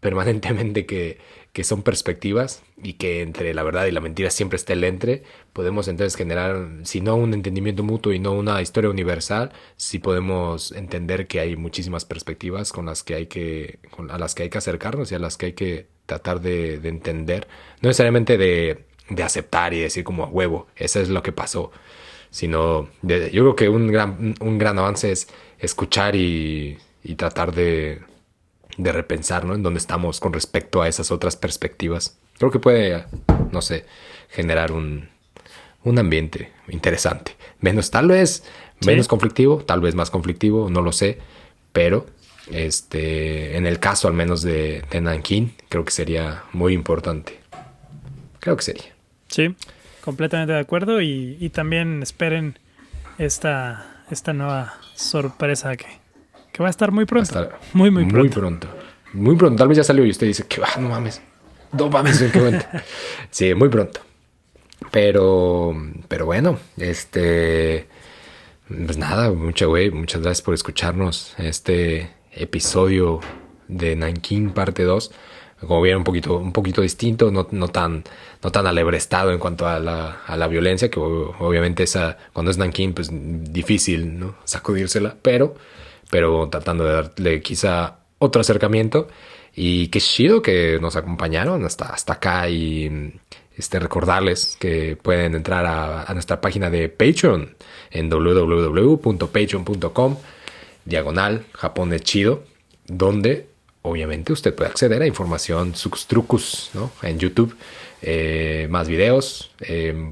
permanentemente que son perspectivas y que entre la verdad y la mentira siempre está el entre, podemos entonces generar, si no un entendimiento mutuo y no una historia universal, sí podemos entender que hay muchísimas perspectivas a las que hay que acercarnos y a las que hay que tratar de entender, no necesariamente de aceptar y decir como a huevo, eso es lo que pasó, sino yo creo que un gran avance es escuchar y tratar de repensar, ¿no? En dónde estamos con respecto a esas otras perspectivas. Creo que puede, no sé, generar un ambiente interesante. Tal vez menos conflictivo, tal vez más conflictivo, no lo sé, pero en el caso al menos de Nankín, creo que sería muy importante. Creo que sería. Sí, completamente de acuerdo y también esperen esta nueva sorpresa que va a estar muy pronto. Muy pronto. Muy pronto. Muy pronto. Tal vez ya salió y usted dice que no mames. No mames, qué momento. Sí, muy pronto. Pero bueno, pues nada, muchas gracias por escucharnos este episodio de Nankín parte 2. Como vieron, un poquito distinto, no tan alebrestado en cuanto a la violencia, que obviamente cuando es Nankín, pues difícil, ¿no? Sacudírsela, pero tratando de darle quizá otro acercamiento. Y qué chido que nos acompañaron hasta acá y recordarles que pueden entrar a nuestra página de Patreon en www.patreon.com/Japón es chido, donde obviamente usted puede acceder a información, sus trucos, ¿no? En YouTube, más videos.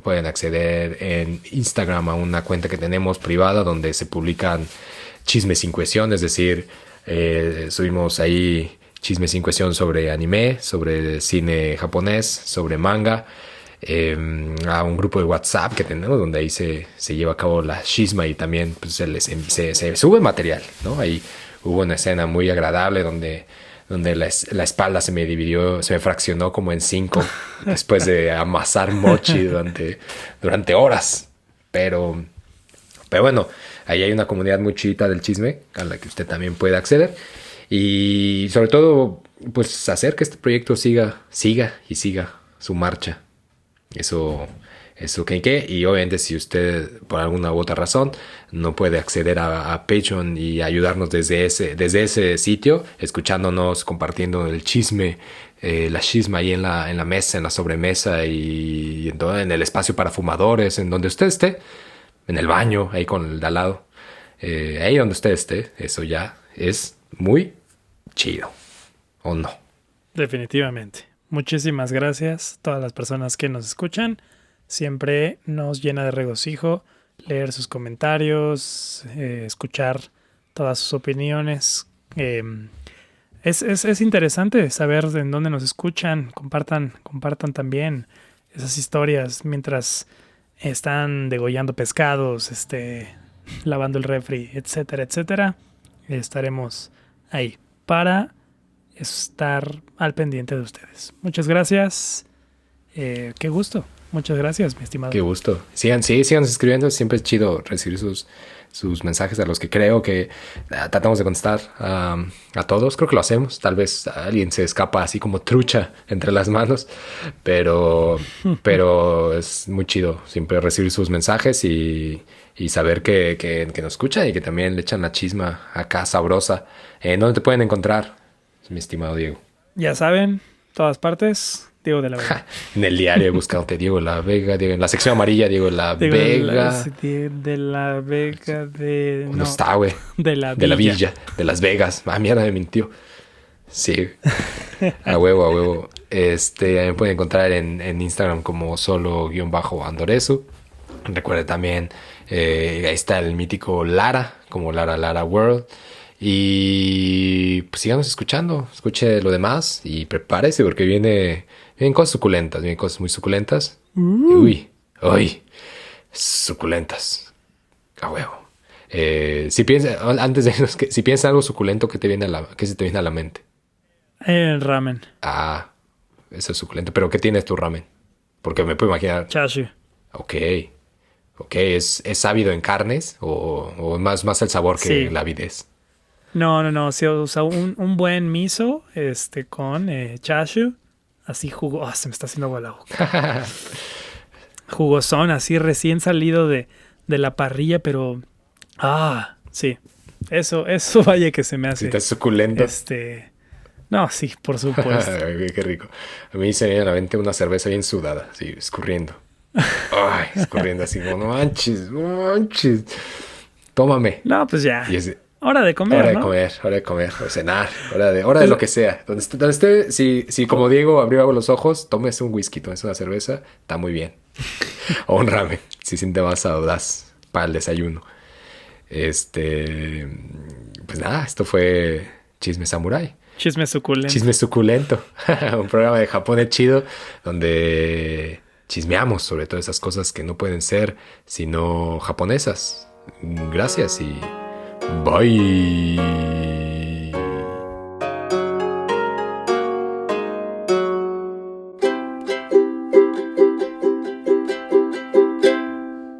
Pueden acceder en Instagram a una cuenta que tenemos privada donde se publican chismes sin cuestión, es decir, subimos ahí chismes sin cuestión sobre anime, sobre cine japonés, sobre manga, a un grupo de WhatsApp que tenemos donde ahí se lleva a cabo la chisma y también pues, se sube material, ¿no? Ahí hubo una escena muy agradable donde la espalda se me fraccionó como en 5 después de amasar mochi durante horas, pero bueno, ahí hay una comunidad muy chida del chisme a la que usted también puede acceder. Y sobre todo, pues hacer que este proyecto siga su marcha. Eso que. Y obviamente si usted, por alguna u otra razón, no puede acceder a Patreon y ayudarnos desde ese sitio, escuchándonos, compartiendo el chisme, la chisma ahí en la mesa, en la sobremesa y en el espacio para fumadores, en donde usted esté, en el baño, ahí con el de al lado, ahí donde usted esté, eso ya es muy chido. ¿O no? Definitivamente. Muchísimas gracias a todas las personas que nos escuchan. Siempre nos llena de regocijo leer sus comentarios, escuchar todas sus opiniones. Es interesante saber en dónde nos escuchan. Compartan también esas historias mientras están degollando pescados, lavando el refri, etcétera, etcétera. Estaremos ahí para estar al pendiente de ustedes. Muchas gracias. Qué gusto. Muchas gracias, mi estimado. Qué gusto. Sigan escribiendo. Siempre es chido recibir sus mensajes, a los que creo que tratamos de contestar a todos. Creo que lo hacemos. Tal vez alguien se escapa así como trucha entre las manos, pero es muy chido siempre recibir sus mensajes y saber que nos escuchan y que también le echan la chisma acá sabrosa. ¿Dónde te pueden encontrar, mi estimado Diego? Ya saben, todas partes. Diego de la Vega. En el diario he buscado Diego de la Vega, en la sección amarilla Diego de la Vega. De la Vega de... No está, güey. De la Villa. De Las Vegas. Mierda, me mintió. Sí. A huevo. Me pueden encontrar en Instagram como solo_Andoresu. Recuerden también, ahí está el mítico Lara, como Lara World. Y pues sigamos escuchando. Escuche lo demás y prepárese porque vienen cosas suculentas. Vienen cosas muy suculentas. Uy, suculentas. A huevo. Si piensa algo suculento, ¿qué se te viene a la mente? El ramen. Ah, eso es suculento. ¿Pero qué tienes tu ramen? Porque me puedo imaginar. Chashu. Ok, ¿es ávido en carnes o más el sabor que la avidez? No. Se usa un buen miso con chashu. Así se me está haciendo agua la boca. Jugosón, así recién salido de la parrilla, pero... sí. Eso vaya que se me hace. ¿Sí estás suculento? No, sí, por supuesto. Qué rico. A mí se me viene a la mente una cerveza bien sudada, así, escurriendo. Ay, escurriendo así, como, no manches. Tómame. No, pues ya. Hora de comer, hora de comer, o cenar, hora de lo que sea. Donde esté, si como Diego abrió los ojos, tómese un whisky, tómese una cerveza, está muy bien. O un ramen, si siente más audaz para el desayuno. Pues nada, esto fue Chisme Samurai. Chisme suculento. Un programa de Japón chido donde chismeamos sobre todas esas cosas que no pueden ser sino japonesas. Gracias y bye.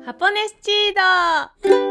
Japones chido.